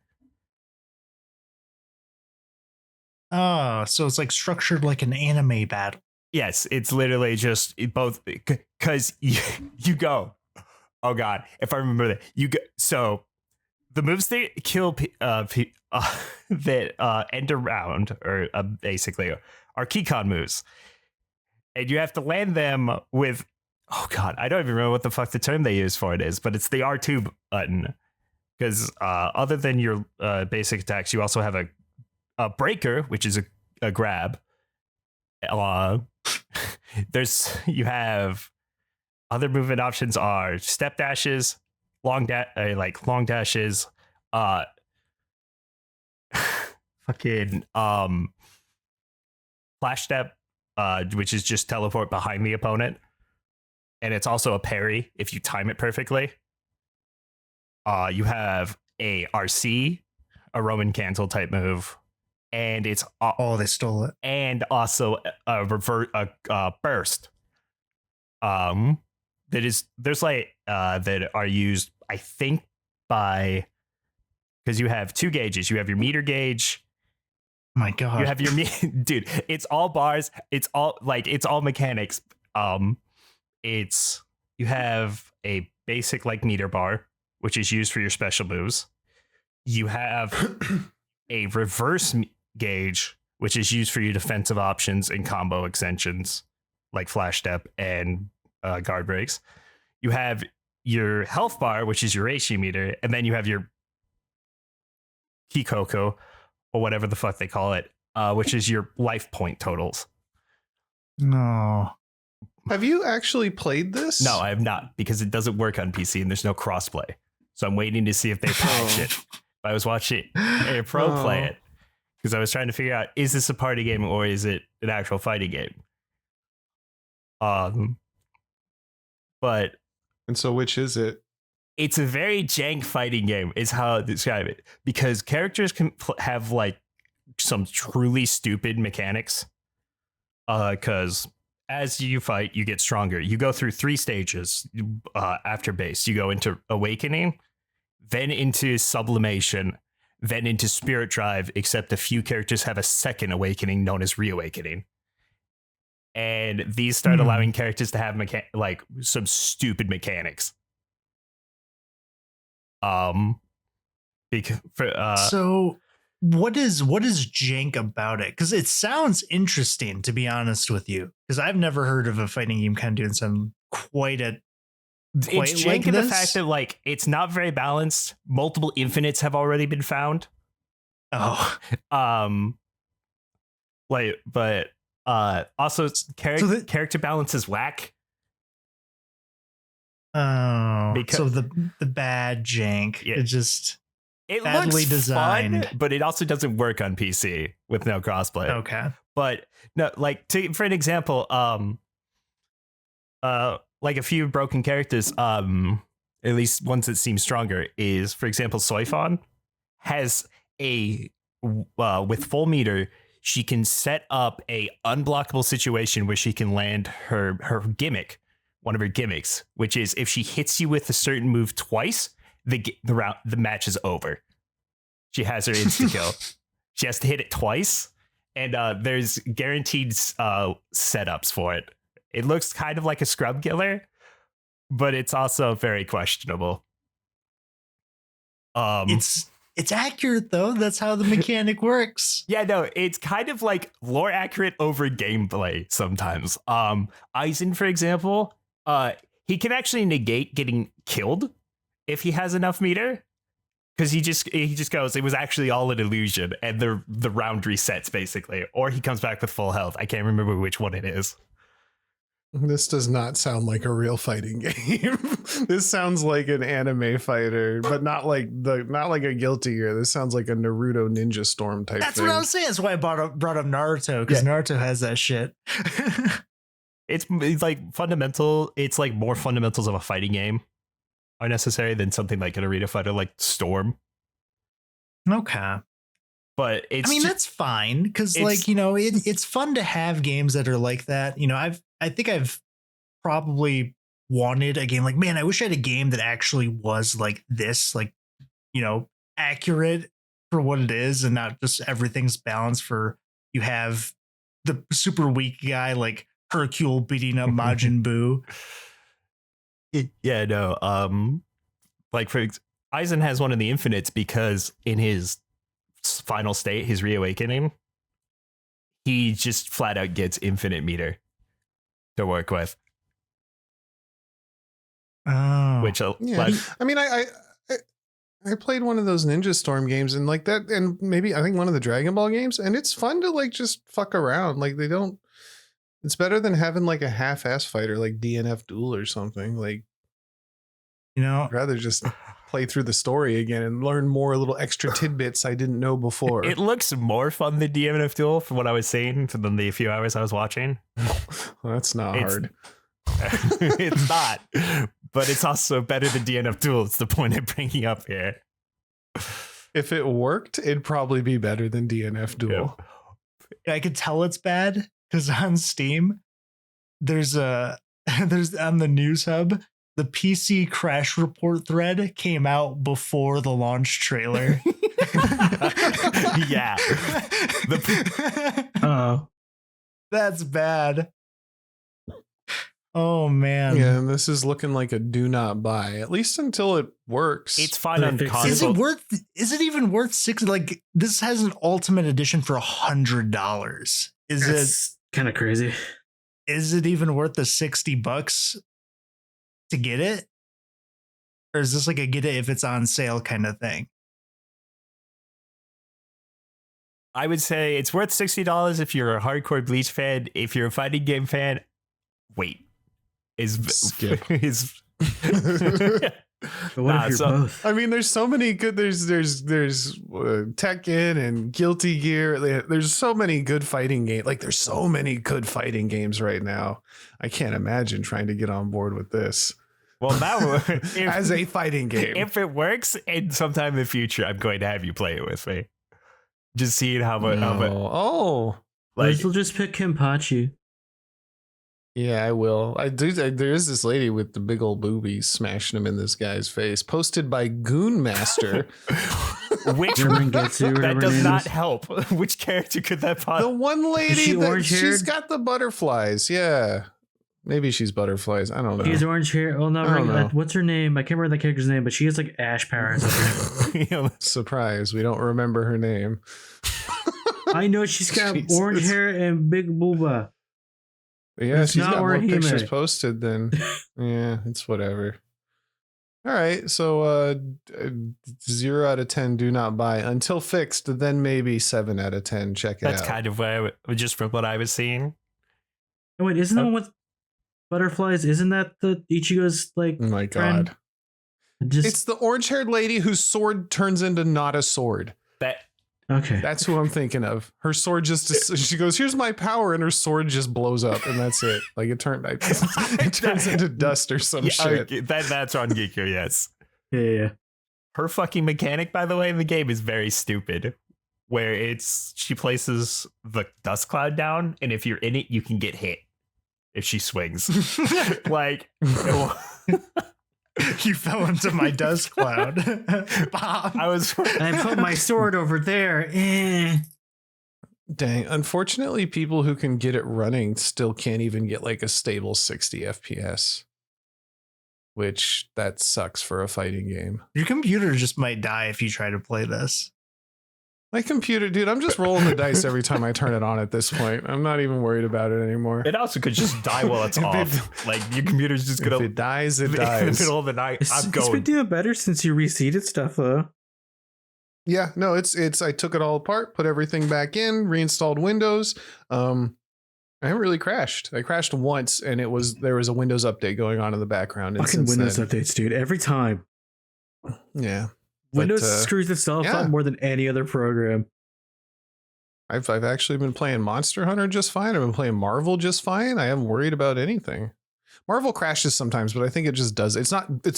Oh, so it's like structured like an anime battle. Yes, it's literally just both, because you go, oh god, if I remember that, you go, so the moves that kill that end a round, or basically are keycon moves, and you have to land them with, oh god, I don't even remember what the fuck the term they use for it is, but it's the R2 button, because other than your basic attacks, you also have a breaker, which is a grab. You have other movement options are step dashes, long dashes, fucking flash step, which is just teleport behind the opponent, and it's also a parry if you time it perfectly. You have a RC, a Roman cancel type move, and it's Oh, they stole it. and also a burst. There's like that are used, I think, by, because you have two gauges. You have your meter gauge. My God. You have your dude. It's all bars. It's all mechanics. You have a basic like meter bar, which is used for your special moves. You have a reverse gauge, which is used for your defensive options and combo extensions like flash step and guard breaks. You have your health bar, which is your ratio meter, and then you have your Kikoko, or whatever the fuck they call it, which is your life point totals. No. Have you actually played this? No, I have not, because it doesn't work on PC and there's no crossplay. So I'm waiting to see if they patch it. I was watching a pro play it because I was trying to figure out, is this a party game or is it an actual fighting game? But And so which is it? it's a very jank fighting game is how I describe it, because characters can have like some truly stupid mechanics. Because as you fight, you get stronger. You go through 3 stages after base. You go into awakening, then into sublimation, then into spirit drive, except a few characters have a second awakening known as reawakening. And these start allowing characters to have like some stupid mechanics. So what is jank about it? Because it sounds interesting, to be honest with you. Because I've never heard of a fighting game kind of doing something quite it's jank like in the this. fact that like it's not very balanced. Multiple infinites have already been found. Oh, Also character balance is whack. oh. Because- So the bad jank. Yeah. It It badly looks designed. fun, but it also doesn't work on PC with no crossplay. Okay. But no, like for an example, like a few broken characters, at least ones that seem stronger, is for example, Soifon has a with full meter, she can set up a unblockable situation where she can land her gimmick, one of her gimmicks, which is if she hits you with a certain move twice, the match is over. She has her insta kill. She has to hit it twice, and there's guaranteed setups for it. It looks kind of like a scrub killer, but it's also very questionable. It's accurate though. That's how the mechanic works. Yeah, no, it's kind of like lore accurate over gameplay sometimes. Aizen, for example, he can actually negate getting killed if he has enough meter, because he just goes, it was actually all an illusion, and the round resets basically, or he comes back with full health. I can't remember which one it is. This does not sound like a real fighting game. This sounds like an anime fighter, but not like a Guilty Gear. This sounds like a Naruto Ninja Storm type That's thing. what I was saying. That's why I brought up Naruto, because Naruto has that shit. It's like fundamental. It's like more fundamentals of a fighting game are necessary than something like an arena fighter like Storm. Okay. But it's that's fine, because it's- it's fun to have games that are like that. I think I've probably wanted a game like, man, I wish I had a game that actually was like this, like, accurate for what it is, and not just everything's balanced for, you have the super weak guy like Hercule beating up Majin Buu. Yeah, no. Like Aizen has one of the infinites because in his final state, his reawakening, he just flat out gets infinite meter to work with. Oh, Which Yeah. I played one of those Ninja Storm games, and like that, and maybe I think one of the Dragon Ball games, and it's fun to like just fuck around. Like it's better than having like a half-ass fighter like DNF Duel or something. Like, I'd rather just play through the story again and learn more little extra tidbits I didn't know before. it looks more fun than DNF Duel from what I was seeing than the few hours I was watching. Well, that's not hard. It's not, but it's also better than DNF Duel. It's the point I'm bringing up here. If it worked, it'd probably be better than DNF Duel. I could tell it's bad because on Steam, there's on the news hub, the PC crash report thread came out before the launch trailer. Yeah. Oh, That's bad. Oh man. Yeah, and this is looking like a do not buy, at least until it works. It's fine on Is it console. Is it even worth $60? Like this has an ultimate edition for $100. that's kind of crazy. Is it even worth the $60 to get it? Or is this like a get it if it's on sale kind of thing? I would say it's worth $60 if you're a hardcore Bleach fan. If you're a fighting game fan, wait. Skip. But what if you're both? I mean, there's so many good. There's Tekken and Guilty Gear. There's so many good fighting games. Like there's so many good fighting games right now. I can't imagine trying to get on board with this. Well, now As a fighting game. if it works, and sometime in the future, I'm going to have you play it with me. Just seeing how much. Oh, Like, We'll just pick Kenpachi. yeah, I will. I do. There is this lady with the big old boobies smashing them in this guy's face. Posted by Goon Master. which Rengetsu, that whatever her does name not is. help. Which character could that The possibly? one lady she that orange-haired? she's got the butterflies. Yeah, maybe she's butterflies. I don't know. She has orange hair. Oh, not I don't know. what's her name? I can't remember the character's name, but she has like ash powers. Surprise, we don't remember her name. I know she's got Jesus. orange hair and big booba. Yeah, It's she's not got more Orihime. pictures posted than. Yeah, it's whatever. All right, so 0 out of 10 do not buy until fixed. Then maybe 7 out of 10 check it That's out. kind of where, just from what I was seeing. Oh wait, isn't the one with butterflies? Isn't that the Ichigo's like? Oh my friend? god! Just It's the orange-haired lady whose sword turns into not a sword. That okay. That's who I'm thinking of. Her sword just she goes, "Here's my power," and her sword just blows up, and that's it. Like it turns into dust or some shit. okay, that's on Geeko. Yes. Yeah. Her fucking mechanic, by the way, in the game is very stupid. Where she places the dust cloud down, and if you're in it, you can get hit if she swings. Like, You fell into my dust cloud. Bob. I put my sword over there. Dang. Unfortunately, people who can get it running still can't even get like a stable 60 FPS. Which that sucks for a fighting game. Your computer just might die if you try to play this. My computer, dude, I'm just rolling the dice every time I turn it on at this point. I'm not even worried about it anymore. it also could just die while it's If off. Like, your computer's just If gonna it dies, it in the dies. middle of the night. It's I'm been going. doing better since you reseeded stuff though. Yeah, no, it's I took it all apart, put everything back in, reinstalled Windows. I haven't really crashed. I crashed once, and there was a Windows update going on in the background. And Fucking since Windows then- updates, dude. Every time. Yeah, Windows But, screws itself yeah. up more than any other program. I've actually been playing Monster Hunter just fine. I've been playing Marvel just fine. I haven't worried about anything. Marvel crashes sometimes, but I think it just does. It's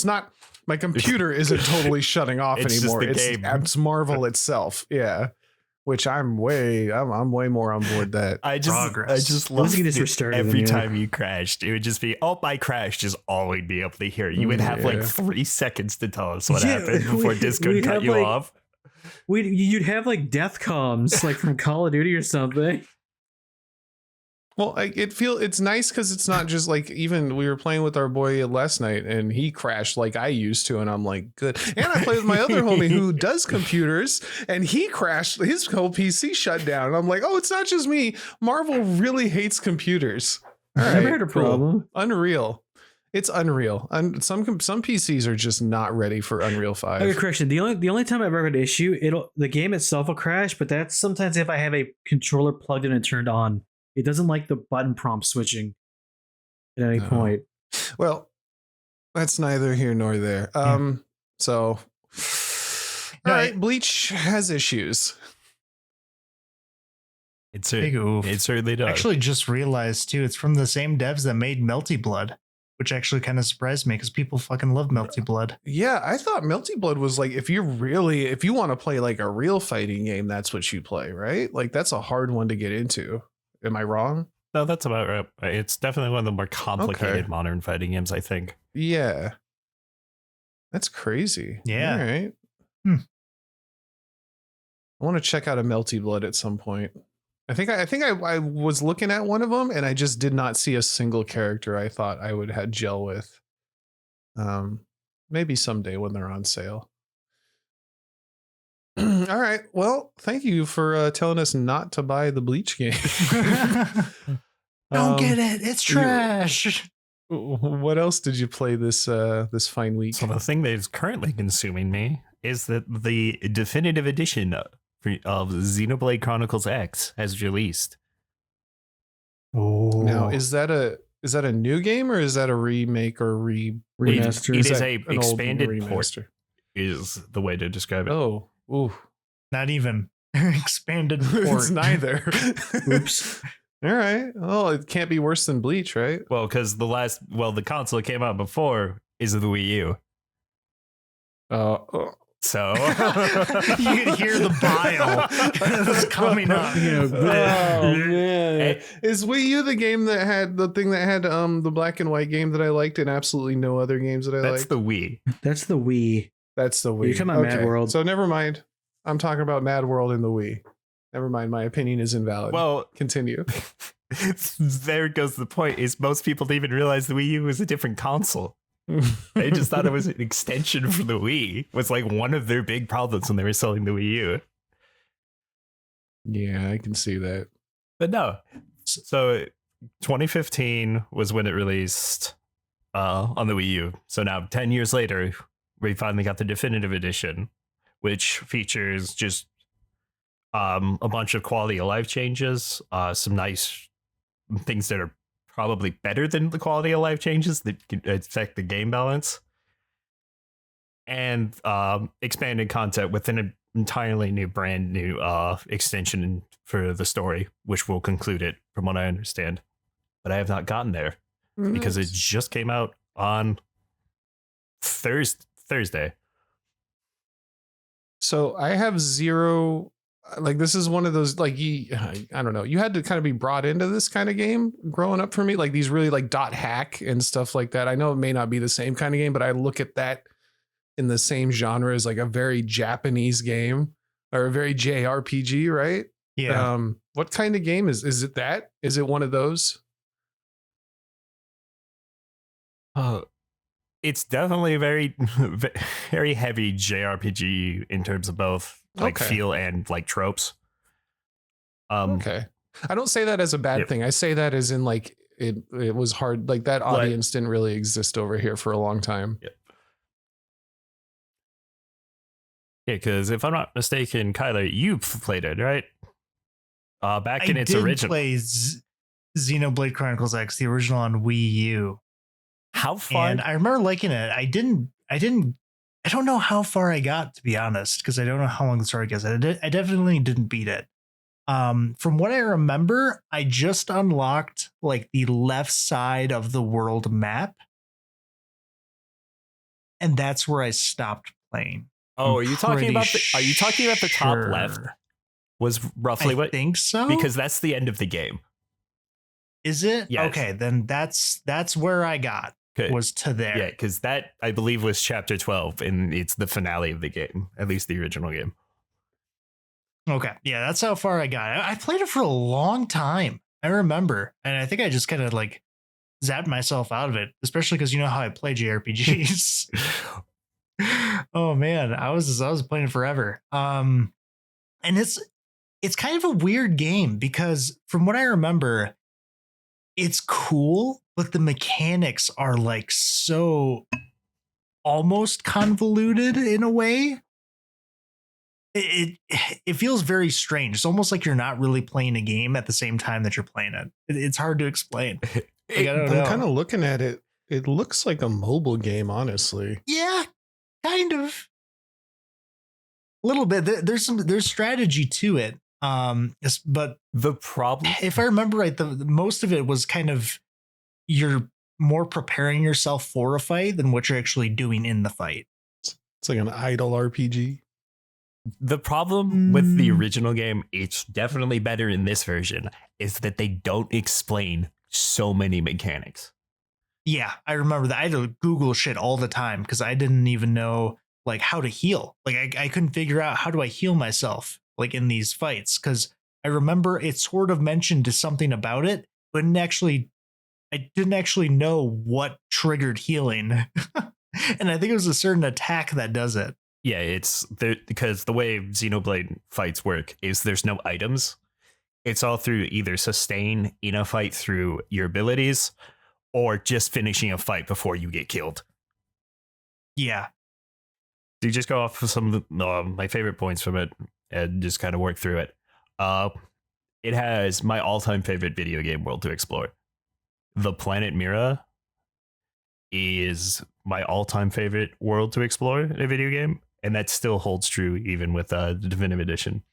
not. My computer isn't totally shutting off It's just anymore. the game. It's Marvel itself. Yeah, which I'm way more on board that. I Progress. just Let's love get this it. restarted Every then, yeah. time you crashed, it would just be, oh, I crashed is all we'd be able to hear. You would have like Yeah. 3 seconds to tell us what Yeah, happened before Discord we'd cut have, you like- off. You'd have like death comms like from Call of Duty or something. Well, it's nice because it's not just like, even we were playing with our boy last night and he crashed like I used to, and I'm like, good. And I played with my other homie who does computers, and he crashed, his whole PC shut down, and I'm like, oh, it's not just me. Marvel really hates computers. All Never right, had a cool. problem. Unreal. It's unreal. Some PCs are just not ready for Unreal 5. Okay, correction. The only time I've ever had an issue, the game itself will crash, but that's sometimes if I have a controller plugged in and turned on. It doesn't like the button prompt switching at any No. point. Well, that's neither here nor there. So, all right, Bleach has issues. It Big oof. certainly does. Actually, just realized too, it's from the same devs that made Melty Blood. which actually kind of surprised me because people fucking love Melty Blood. Yeah, I thought Melty Blood was like, if you want to play like a real fighting game, that's what you play, right? Like that's a hard one to get into. Am I wrong? No, that's about right. It's definitely one of the more complicated modern fighting games, I think. Yeah. That's crazy. Yeah. All right. I want to check out a Melty Blood at some point. I think I was looking at one of them and I just did not see a single character I thought I would have gel with. Maybe someday when they're on sale. All right. Well, thank you for telling us not to buy the Bleach game. Don't get it. It's trash. What else did you play this fine week? So the thing that is currently consuming me is that the definitive edition of Xenoblade Chronicles X has released. Oh, Now, is that a new game or is that a remake or remaster? It is a expanded port, is the way to describe it. Oh, ooh. not even expanded port. It's neither. Oops. All right. Oh, it can't be worse than Bleach, right? Well, because the console that came out before is the Wii U. So You can hear the bile that's coming up. Oh man! Is Wii U the game that had the thing that had the black and white game that I liked and absolutely no other games that I liked? that's the Wii. That's the Wii. That's the Wii. You're talking about Mad World. So never mind. I'm talking about Mad World and the Wii. Never mind. My opinion is invalid. Well, Continue. there goes the point. Is most people didn't even realize the Wii U was a different console. They just thought it was an extension for the Wii. Was like one of their big problems when they were selling the Wii U. Yeah, I can see that. But no. So 2015 was when it released on the Wii U. So now 10 years later, we finally got the definitive edition, which features just a bunch of quality of life changes, some nice things that are probably better than the quality of life changes that can affect the game balance, and expanded content with an entirely brand new extension for the story, which will conclude it from what I understand. But I have not gotten there because it just came out on Thursday. So I have zero. Like this is one of those like I don't know. You had to kind of be brought into this kind of game growing up for me. Like these really like dot hack and stuff like that. I know it may not be the same kind of game, but I look at that in the same genre as like a very Japanese game or a very JRPG, right? Yeah. What kind of game is it? That is it? One of those? It's definitely a very, very heavy JRPG in terms of both like feel and like tropes. Okay. I don't say that as a bad thing. I say that as in like it was hard. Like that audience didn't really exist over here for a long time. Yeah, because if I'm not mistaken, Kylar, you played it, right? Back in its original. I did play Xenoblade Chronicles X, the original on Wii U. How far? And I remember liking it. I don't know how far I got, to be honest, because I don't know how long the story goes. I definitely didn't beat it. From what I remember, I just unlocked like the left side of the world map. And that's where I stopped playing. Oh, are you talking about the top left? Was roughly what? I think so. Because that's the end of the game. Is it? Yes. Okay, then that's where I got. Good. Was to there. Yeah, because that I believe was chapter 12, and it's the finale of the game, at least the original game. Okay, yeah, that's how far I got. I played it for a long time. I remember, and I think I just kind of like zapped myself out of it, especially because you know how I play JRPGs. Oh man, I was playing it forever. And it's kind of a weird game because from what I remember, it's cool, but the mechanics are like so almost convoluted in a way. It feels very strange. It's almost like you're not really playing a game at the same time that you're playing it. It's hard to explain. Like, I'm kind of looking at it. It looks like a mobile game, honestly. Yeah, kind of. A little bit. There's strategy to it. But the problem, if I remember right, the most of it was kind of you're more preparing yourself for a fight than what you're actually doing in the fight. It's like an idle RPG. The problem with the original game, it's definitely better in this version, is that they don't explain so many mechanics. Yeah, I remember that. I had to Google shit all the time because I didn't even know like how to heal. Like I couldn't figure out how do I heal myself like in these fights, because I remember it sort of mentioned something about it, but I didn't actually know what triggered healing. And I think it was a certain attack that does it. Yeah, it's there because the way Xenoblade fights work is there's no items. It's all through either sustain in a fight through your abilities or just finishing a fight before you get killed. Yeah. So you just go off of some of my favorite points from it and just kind of work through it. It has my all-time favorite video game world to explore. The planet Mira is my all-time favorite world to explore in a video game, and that still holds true even with the Definitive Edition.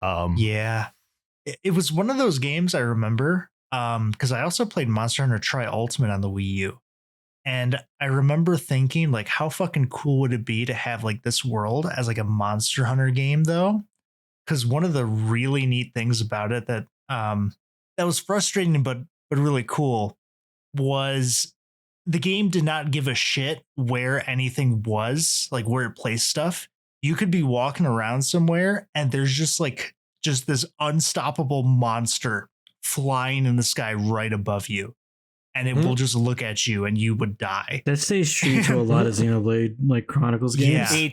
Yeah. It was one of those games I remember because I also played Monster Hunter Tri Ultimate on the Wii U. And I remember thinking, like, how fucking cool would it be to have like this world as like a Monster Hunter game, though? Because one of the really neat things about it that was frustrating but really cool was the game did not give a shit where anything was, like where it placed stuff. You could be walking around somewhere and there's just this unstoppable monster flying in the sky right above you. And it will just look at you and you would die. That stays true to a lot of Xenoblade like Chronicles games. Yeah.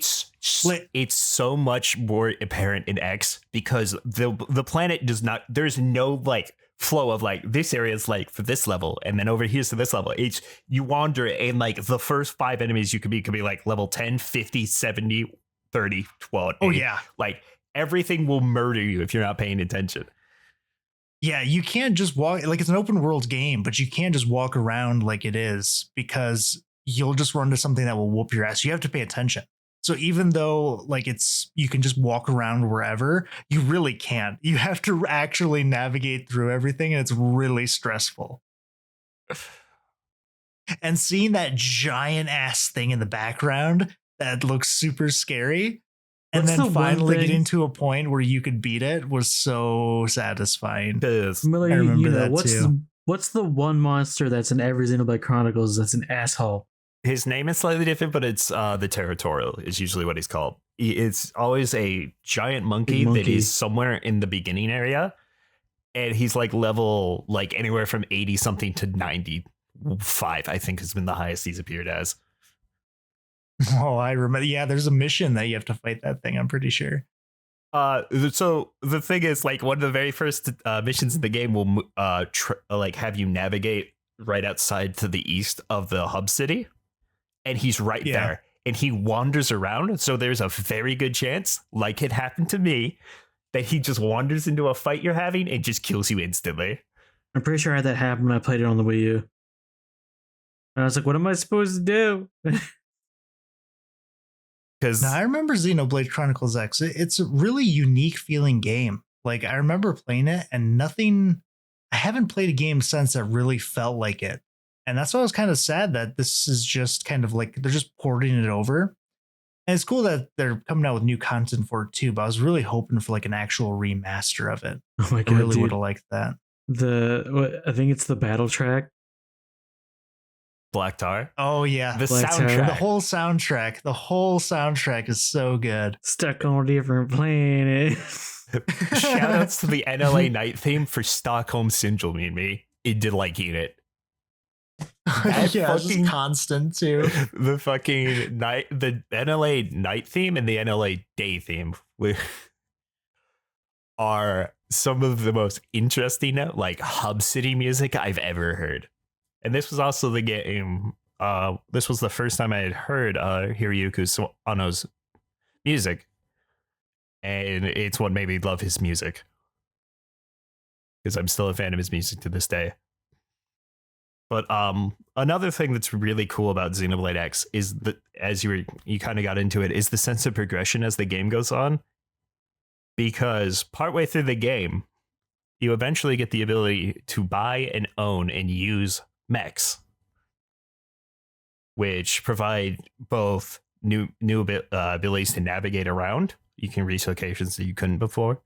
It's so much more apparent in X because the planet does not, there's no like flow of like this area is like for this level and then over here's to this level. It's you wander and like the first 5 enemies you could be like level 10, 50, 70, 30, 12. Oh yeah. Like everything will murder you if you're not paying attention. Yeah, you can't just walk, like it's an open world game, but you can't just walk around like it is because you'll just run into something that will whoop your ass. You have to pay attention. So even though like you can just walk around wherever, you really can't. You have to actually navigate through everything, and it's really stressful. And seeing that giant ass thing in the background that looks super scary, and then finally getting to a point where you could beat it was so satisfying. Miller, I remember that what's the one monster that's in every Xenoblade Chronicles that's an asshole? His name is slightly different, but it's the Territorial is usually what he's called. It's always a giant monkey that is somewhere in the beginning area. And he's like level like anywhere from 80 something to 95, I think has been the highest he's appeared as. Oh, I remember. Yeah, there's a mission that you have to fight that thing, I'm pretty sure. So the thing is, like, one of the very first missions in the game will like have you navigate right outside to the east of the hub city, and he's right there, and he wanders around. So there's a very good chance, like it happened to me, that he just wanders into a fight you're having and just kills you instantly. I'm pretty sure I had that happen when I played it on the Wii U. And I was like, what am I supposed to do? Now, I remember Xenoblade Chronicles X. It's a really unique feeling game. Like, I remember playing it and I haven't played a game since that really felt like it. And that's why I was kind of sad that this is just kind of like, they're just porting it over. And it's cool that they're coming out with new content for it too, but I was really hoping for like an actual remaster of it. Oh my God, I really would have liked that. I think it's the battle track. Black Tar. Oh yeah, the Black soundtrack. Tar. The whole soundtrack is so good. Stuck on a different planet. Shout outs to the NLA night theme for Stockholm Syndrome and me. It did like eat it. Yeah, it's just constant too. The fucking night, the NLA night theme and the NLA day theme are some of the most interesting like hub city music I've ever heard. And this was also the game. This was the first time I had heard Hiroyuki Sanno's music, and it's what made me love his music because I'm still a fan of his music to this day. But another thing that's really cool about Xenoblade X is that, as you kind of got into it, is the sense of progression as the game goes on. Because partway through the game, you eventually get the ability to buy and own and use mechs, which provide both new abilities to navigate around. You can reach locations that you couldn't before.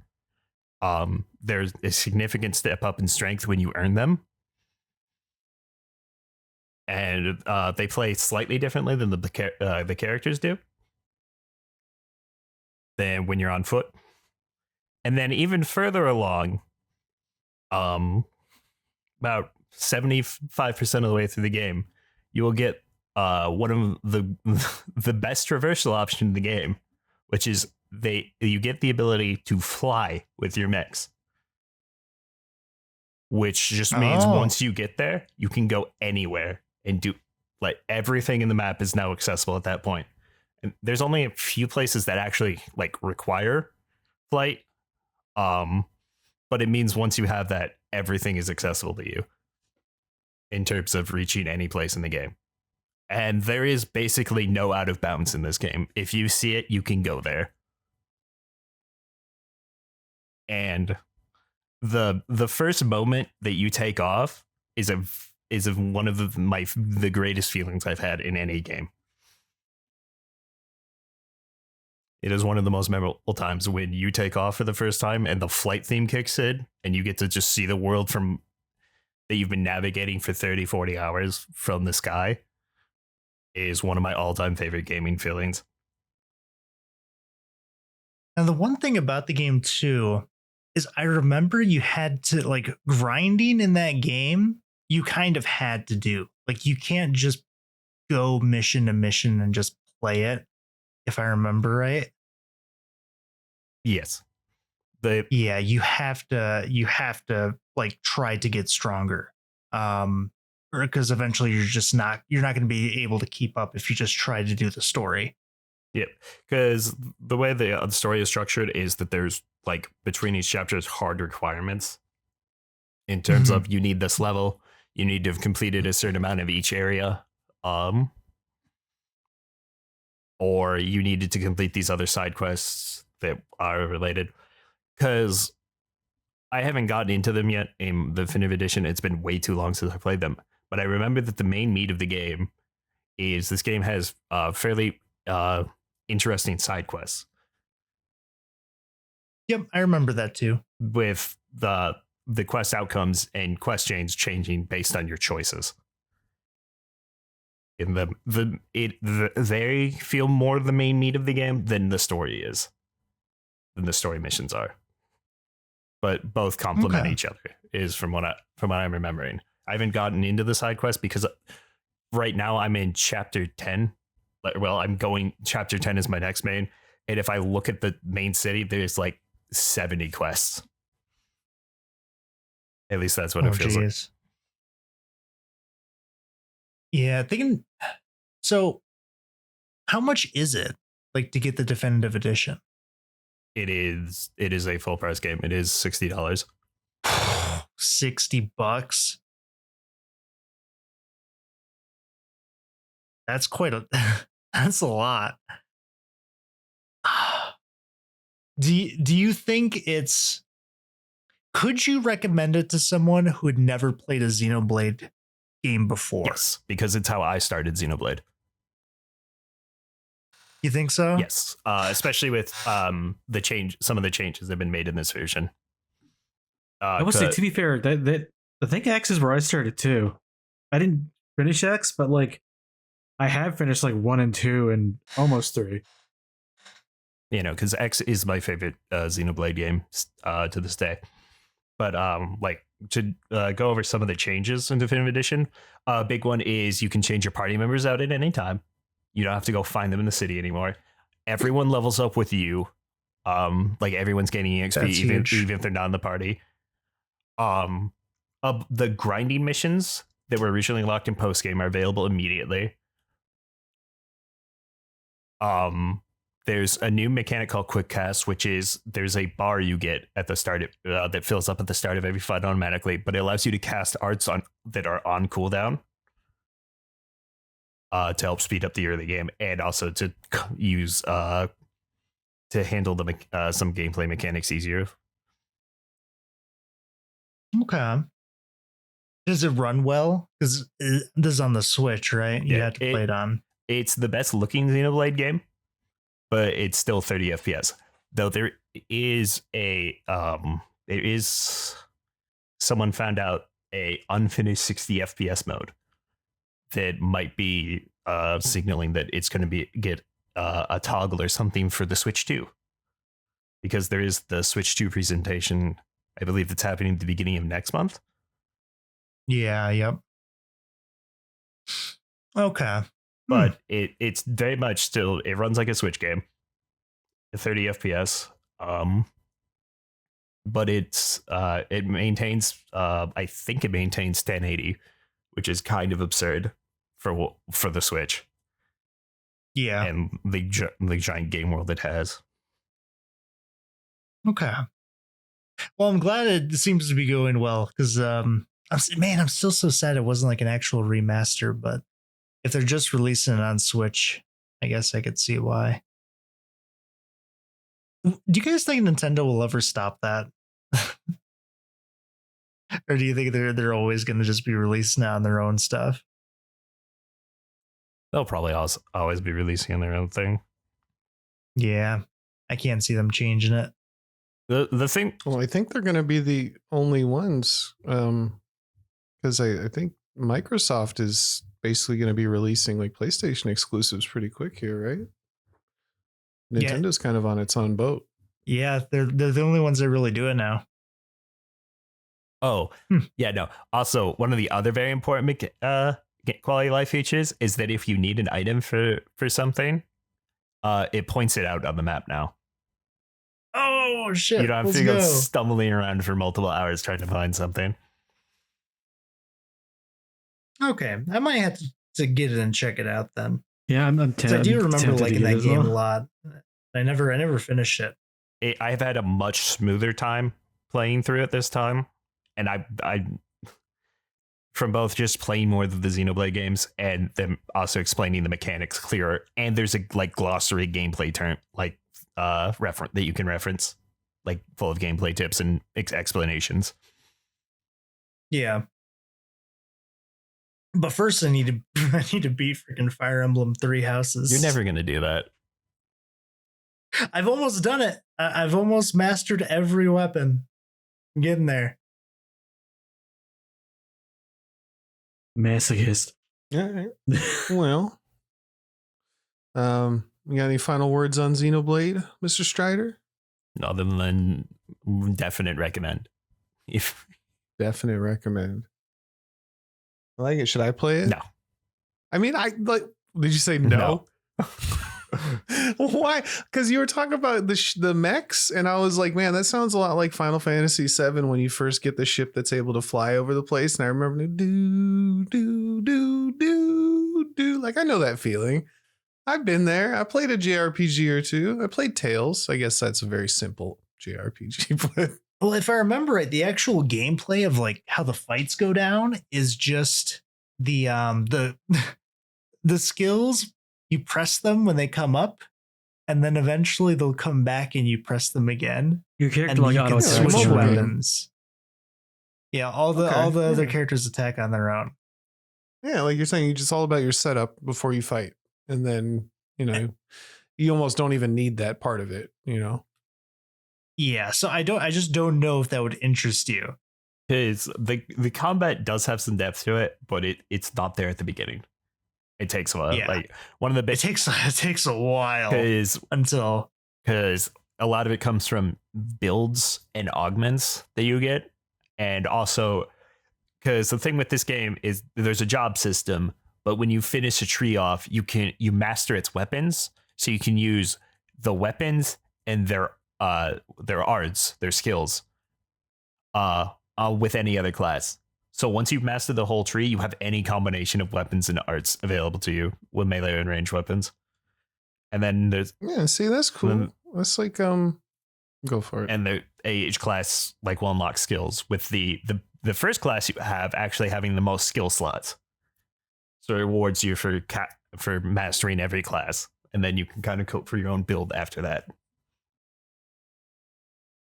There's a significant step up in strength when you earn them. And they play slightly differently than the characters do than when you're on foot. And then even further along, about 75% of the way through the game, you will get one of the best traversal option in the game, which is you get the ability to fly with your mechs. Which just means once you get there, you can go anywhere and do like everything in the map is now accessible at that point. And there's only a few places that actually like require flight. But it means once you have that, everything is accessible to you in terms of reaching any place in the game. And there is basically no out of bounds in this game. If you see it, you can go there. And the first moment that you take off is one of the greatest feelings I've had in any game. It is one of the most memorable times when you take off for the first time and the flight theme kicks in and you get to just see the world from that you've been navigating for 30, 40 hours from the sky is one of my all-time favorite gaming feelings. And the one thing about the game too is I remember you had to like grinding in that game. You kind of had to do like, you can't just go mission to mission and just play it. If I remember right. Yes. You have to like try to get stronger. Because eventually you're not going to be able to keep up if you just try to do the story. Yep. Because the way the story is structured is that there's like between each chapter is hard requirements in terms of you need this level, you need to have completed a certain amount of each area. Or you needed to complete these other side quests that are related. Because I haven't gotten into them yet in the Definitive Edition. It's been way too long since I played them. But I remember that the main meat of the game is this game has fairly interesting side quests. Yep, I remember that too. With the quest outcomes and quest chains changing based on your choices. In they feel more the main meat of the game than the story is, than the story missions are. But both complement each other. Is from what I'm remembering. I haven't gotten into the side quest because right now I'm in chapter 10. Chapter 10 is my next main, and if I look at the main city, there's like 70 quests. At least that's what it feels like. Yeah, thinking. So, how much is it like to get the definitive edition? It is a full price game. It is $60. $60. That's that's a lot. Do you think could you recommend it to someone who had never played a Xenoblade game before? Yes, because it's how I started Xenoblade. You think so? Yes, especially with some of the changes that have been made in this version. I will say, to be fair, that I think X is where I started too. I didn't finish X, but like I have finished like 1 and 2 and almost 3. You know, because X is my favorite Xenoblade game to this day. But like to go over some of the changes in Definitive Edition, a big one is you can change your party members out at any time. You don't have to go find them in the city anymore. Everyone levels up with you. Like everyone's gaining EXP even if they're not in the party. The grinding missions that were originally locked in post game are available immediately. There's a new mechanic called Quick Cast, which is there's a bar you get at the start that fills up at the start of every fight automatically, but it allows you to cast arts that are on cooldown to help speed up the early game, and also to use to handle some gameplay mechanics easier. Okay. Does it run well? Because this is on the Switch, right? You Yeah, have to play it on. It's the best looking Xenoblade game, but it's still 30 FPS. Though there is someone found out a unfinished 60 FPS mode that might be signaling that it's going to get a toggle or something for the Switch 2, because there is the Switch 2 presentation. I believe that's happening at the beginning of next month. Yeah. Yep. Okay. But it's very much still, it runs like a Switch game, 30 FPS. But it maintains, I think it maintains 1080, which is kind of absurd for the Switch. Yeah. And the giant game world it has. Okay. Well, I'm glad it seems to be going well, because I'm still so sad it wasn't like an actual remaster, but if they're just releasing it on Switch, I guess I could see why. Do you guys think Nintendo will ever stop that? Or do you think they're always going to just be releasing on their own stuff? They'll probably always be releasing their own thing. Yeah, I can't see them changing it. The thing, Well, I think they're going to be the only ones, because I think Microsoft is basically going to be releasing like PlayStation exclusives pretty quick here, right? Yeah. Nintendo's kind of on its own boat. Yeah, they're the only ones that really do it now. yeah, no. Also, one of the other very important quality of life features is that if you need an item for something, it points it out on the map now. Oh shit! You don't have to go stumbling around for multiple hours trying to find something. Okay, I might have to get it and check it out then. Yeah, I'm I do remember tempted to liking get it that as game well. a lot. I never finished it. I've had a much smoother time playing through it this time, and I from both just playing more of the Xenoblade games and them also explaining the mechanics clearer. And there's a like glossary gameplay term reference that you can reference, like full of gameplay tips and explanations. Yeah. But first, I need to beat freaking Fire Emblem Three Houses. You're never gonna do that. I've almost done it. I've almost mastered every weapon. I'm getting there. Masochist. All right. Well, you got any final words on Xenoblade, Mr. Strider? Other than definite recommend. If Definite recommend. I like it. Should I play it? no, I mean, I like. Did you say no? Why? Because you were talking about the mechs, and I was like, man, that sounds a lot like Final Fantasy VII when you first get the ship that's able to fly over the place. And I remember do. Like, I know that feeling. I've been there. I played a JRPG or two. I played Tales. I guess that's a very simple JRPG, but Well, if I remember right, the actual gameplay of like how the fights go down is just the the skills. You press them when they come up, and then eventually they'll come back and you press them again. Your And character like you auto can switch mobile game. weapons. Yeah, all the other characters attack on their own. yeah, like you're saying, it's just all about your setup before you fight, and then you almost don't even need that part of it. Yeah, so I just don't know if that would interest you. because the combat does have some depth to it, but it's not there at the beginning. It takes a while. Yeah. Like one of the big It takes a while because until a lot of it comes from builds and augments that you get, and also because the thing with this game is there's a job system, but when you finish a tree off, you master its weapons, so you can use the weapons and their arts, their skills, with any other class. So once you've mastered the whole tree, you have any combination of weapons and arts available to you with melee and range weapons. And then there's Yeah, see, that's cool. Then- That's like go for it. and each class like will unlock skills with the first class you have actually having the most skill slots. So it rewards you for mastering every class, and then you can kind of cope for your own build after that.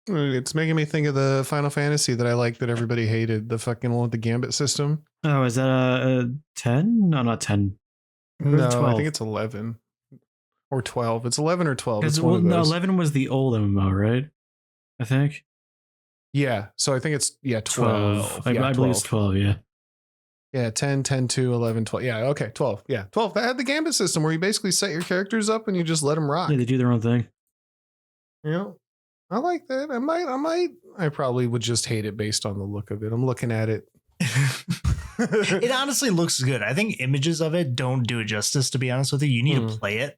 It's making me think of the Final Fantasy that I like that everybody hated. The fucking one with the Gambit system. Oh, is that a 10? No, not 10. No, 12. I think it's 11 or 12. It's 11 or 12. It's Because one of those. 11 was the old MMO, right? I think. Yeah. So I think it's 12. 12. Yeah, I believe it's 12, yeah. Yeah, 10, 10, 2, 11, 12. Yeah, okay, 12. Yeah, 12. That had the Gambit system where you basically set your characters up and you just let them rock. Yeah, they do their own thing. You know, I like that. I probably would just hate it based on the look of it. I'm looking at it. It honestly looks good. I think images of it don't do it justice, to be honest with you. You need to play it.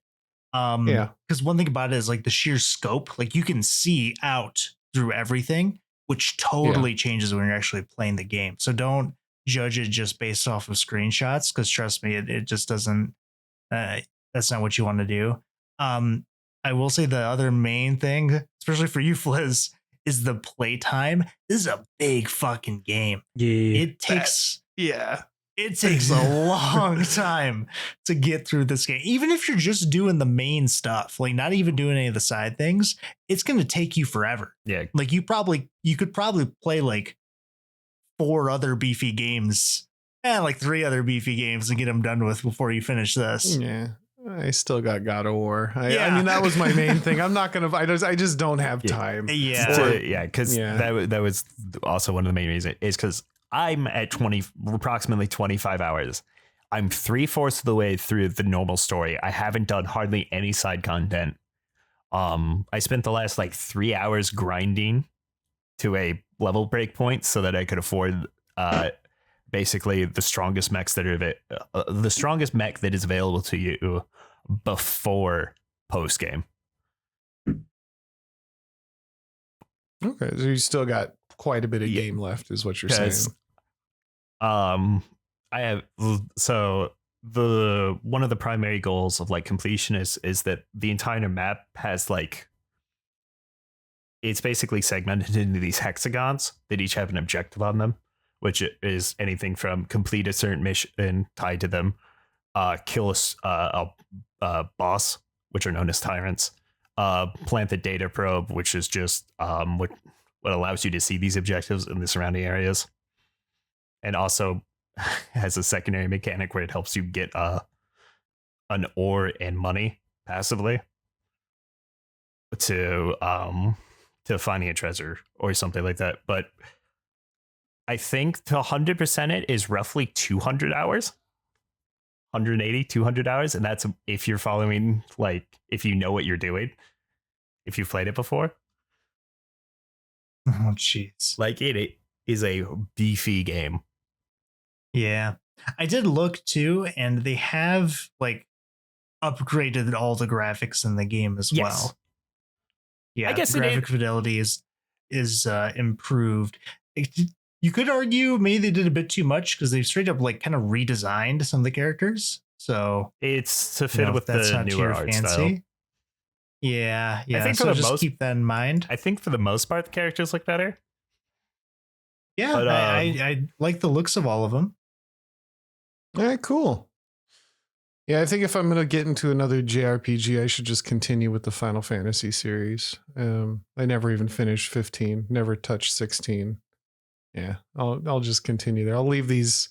Yeah. Because one thing about it is like the sheer scope, like you can see out through everything, which totally changes when you're actually playing the game. So don't judge it just based off of screenshots, because trust me, it just doesn't, that's not what you want to do. I will say the other main thing, especially for you, Fliz, is the playtime. This is a big fucking game. Yeah. It takes Yeah. it takes a long time to get through this game. Even if you're just doing the main stuff, like not even doing any of the side things, it's going to take you forever. Yeah. Like you could probably play like 4 other beefy games and like 3 other beefy games and get them done with before you finish this. Yeah. I still got God of War. I Yeah. mean, that was my main thing. I'm not going to, I just don't have time. Yeah. Because that was also one of the main reasons is because I'm at approximately 25 hours. I'm 3/4 of the way through the normal story. I haven't done hardly any side content. I spent the last like 3 hours grinding to a level break point so that I could afford basically the strongest mechs that are the strongest mech that is available to you before post game. Okay. So you still got quite a bit of game left is what you're saying. I have, so the one of the primary goals of like completion is that the entire map has like, it's basically segmented into these hexagons that each have an objective on them, which is anything from complete a certain mission tied to them, kill a boss, which are known as tyrants, plant the data probe, which is just what allows you to see these objectives in the surrounding areas, and also has a secondary mechanic where it helps you get an ore and money passively to finding a treasure or something like that. But I think to 100% it is roughly 200 hours. 180, 200 hours. And that's if you're following, like, if you know what you're doing, if you've played it before. Oh, jeez. Like, it is a beefy game. Yeah. I did look too, and they have like upgraded all the graphics in the game as well. Yeah, I guess the graphic fidelity is improved. You could argue maybe they did a bit too much because they've straight up like kind of redesigned some of the characters. So it's to fit with the newer art style. Yeah. I think so just keep that in mind. I think for the most part, the characters look better. Yeah, but, I like the looks of all of them. All right, cool. Yeah, I think if I'm going to get into another JRPG, I should just continue with the Final Fantasy series. I never even finished 15, never touched 16. Yeah, I'll just continue there. I'll leave these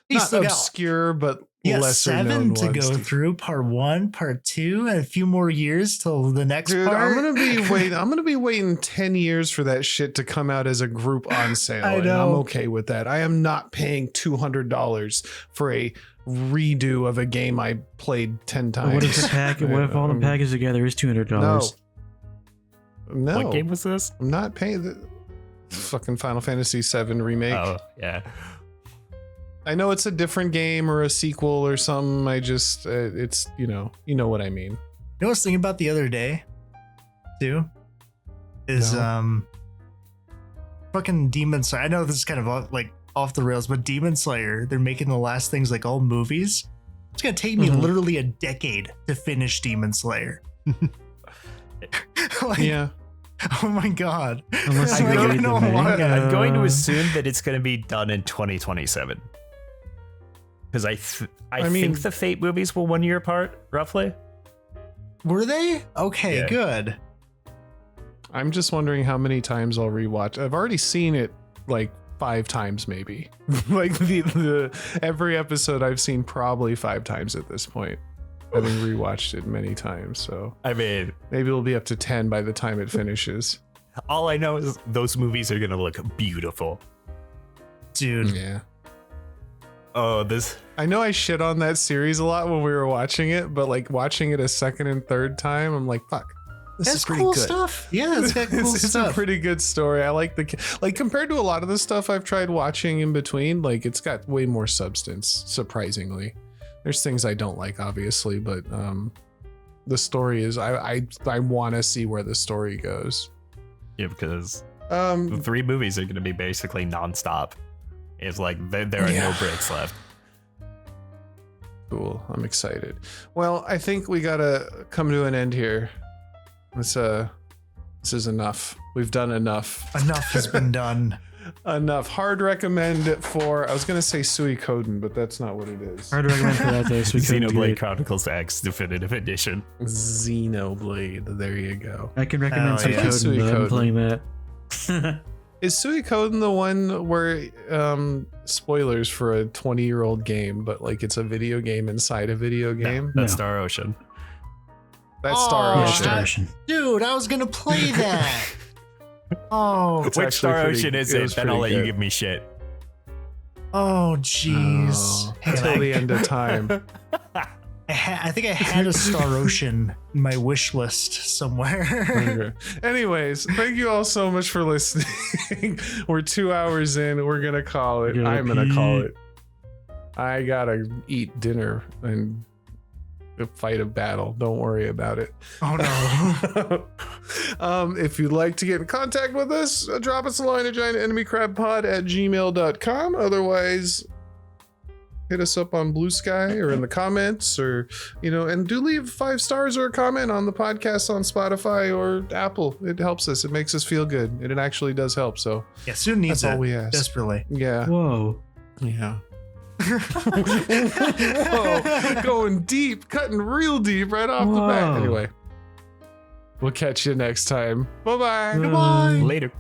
not obscure, but lesser known ones. 7 to go through, part 1, part 2, and a few more years till the next part. I'm gonna be waiting 10 years for that shit to come out as a group on sale. I know. And I'm okay with that. I am not paying $200 for a redo of a game I played 10 times. What if the pack? What if all the packages together is $200? No. What game was this? I'm not paying the fucking Final Fantasy VII remake. Oh, yeah. I know it's a different game or a sequel or something. I just, it's, you know what I mean. You know what I was thinking about the other day, too? Is, fucking Demon Slayer. I know this is kind of like off the rails, but Demon Slayer, they're making the last things like all movies. It's going to take me literally a decade to finish Demon Slayer. Like, yeah. Oh my God. Unless you I'm read the manga. I'm going to assume that it's going to be done in 2027. Because I mean, think the Fate movies were 1 year apart, roughly. Were they? Okay, Yeah. good. I'm just wondering how many times I'll rewatch. I've already seen it like 5 times, maybe. Like the every episode I've seen probably 5 times at this point. Having rewatched it many times, so I mean, maybe it'll be up to 10 by the time it finishes. all I know is those movies are gonna look beautiful. Dude. Yeah. Oh, this. I know I shit on that series a lot when we were watching it, but like watching it a second and third time, I'm like, fuck. This That's is pretty cool good. stuff. Yeah, it's got cool it's a stuff. pretty good story. I like like compared to a lot of the stuff I've tried watching in between, like it's got way more substance, surprisingly. There's things I don't like, obviously, but the story is I want to see where the story goes. Yeah, because the 3 movies are going to be basically nonstop. It's like there are no breaks left. Cool. I'm excited. Well, I think we gotta come to an end here. This is enough. We've done enough. Enough has been done. Enough. Hard recommend for, I was gonna say Suikoden, but that's not what it is. Hard to recommend for that though. So Xenoblade Chronicles X Definitive Edition. Xenoblade. There you go. I can recommend Oh, yeah. Suikoden. Though. I'm playing that. Is Suikoden the one where spoilers for a 20-year-old game, but like it's a video game inside a video game? That's No. Star Ocean. That's Star Oh, Yeah, Ocean. Star Ocean. Dude, I was gonna play that. Oh, It's Which actually Star pretty- Ocean is it it? was Then I'll let pretty you good. give me shit. oh, jeez. Oh, until the end of time. I think I had a Star Ocean in my wish list somewhere. Okay. Anyways, thank you all so much for listening. We're 2 hours in. We're gonna call it. Gotta I'm gonna pee. call it. I gotta eat dinner and fight a battle. Don't worry about it. Oh no. If you'd like to get in contact with us, drop us a line at giantenemycrabpod@gmail.com. Otherwise, hit us up on Blue Sky or in the comments, or and do leave 5 stars or a comment on the podcast on Spotify or Apple. It helps us. It makes us feel good, and it actually does help. So Yeah, Tsun needs that's all it we ask. desperately. Yeah. Whoa. Yeah. Whoa, going deep, cutting real deep right off the bat. Whoa. Anyway, we'll catch you next time. Bye-bye. Goodbye. Later.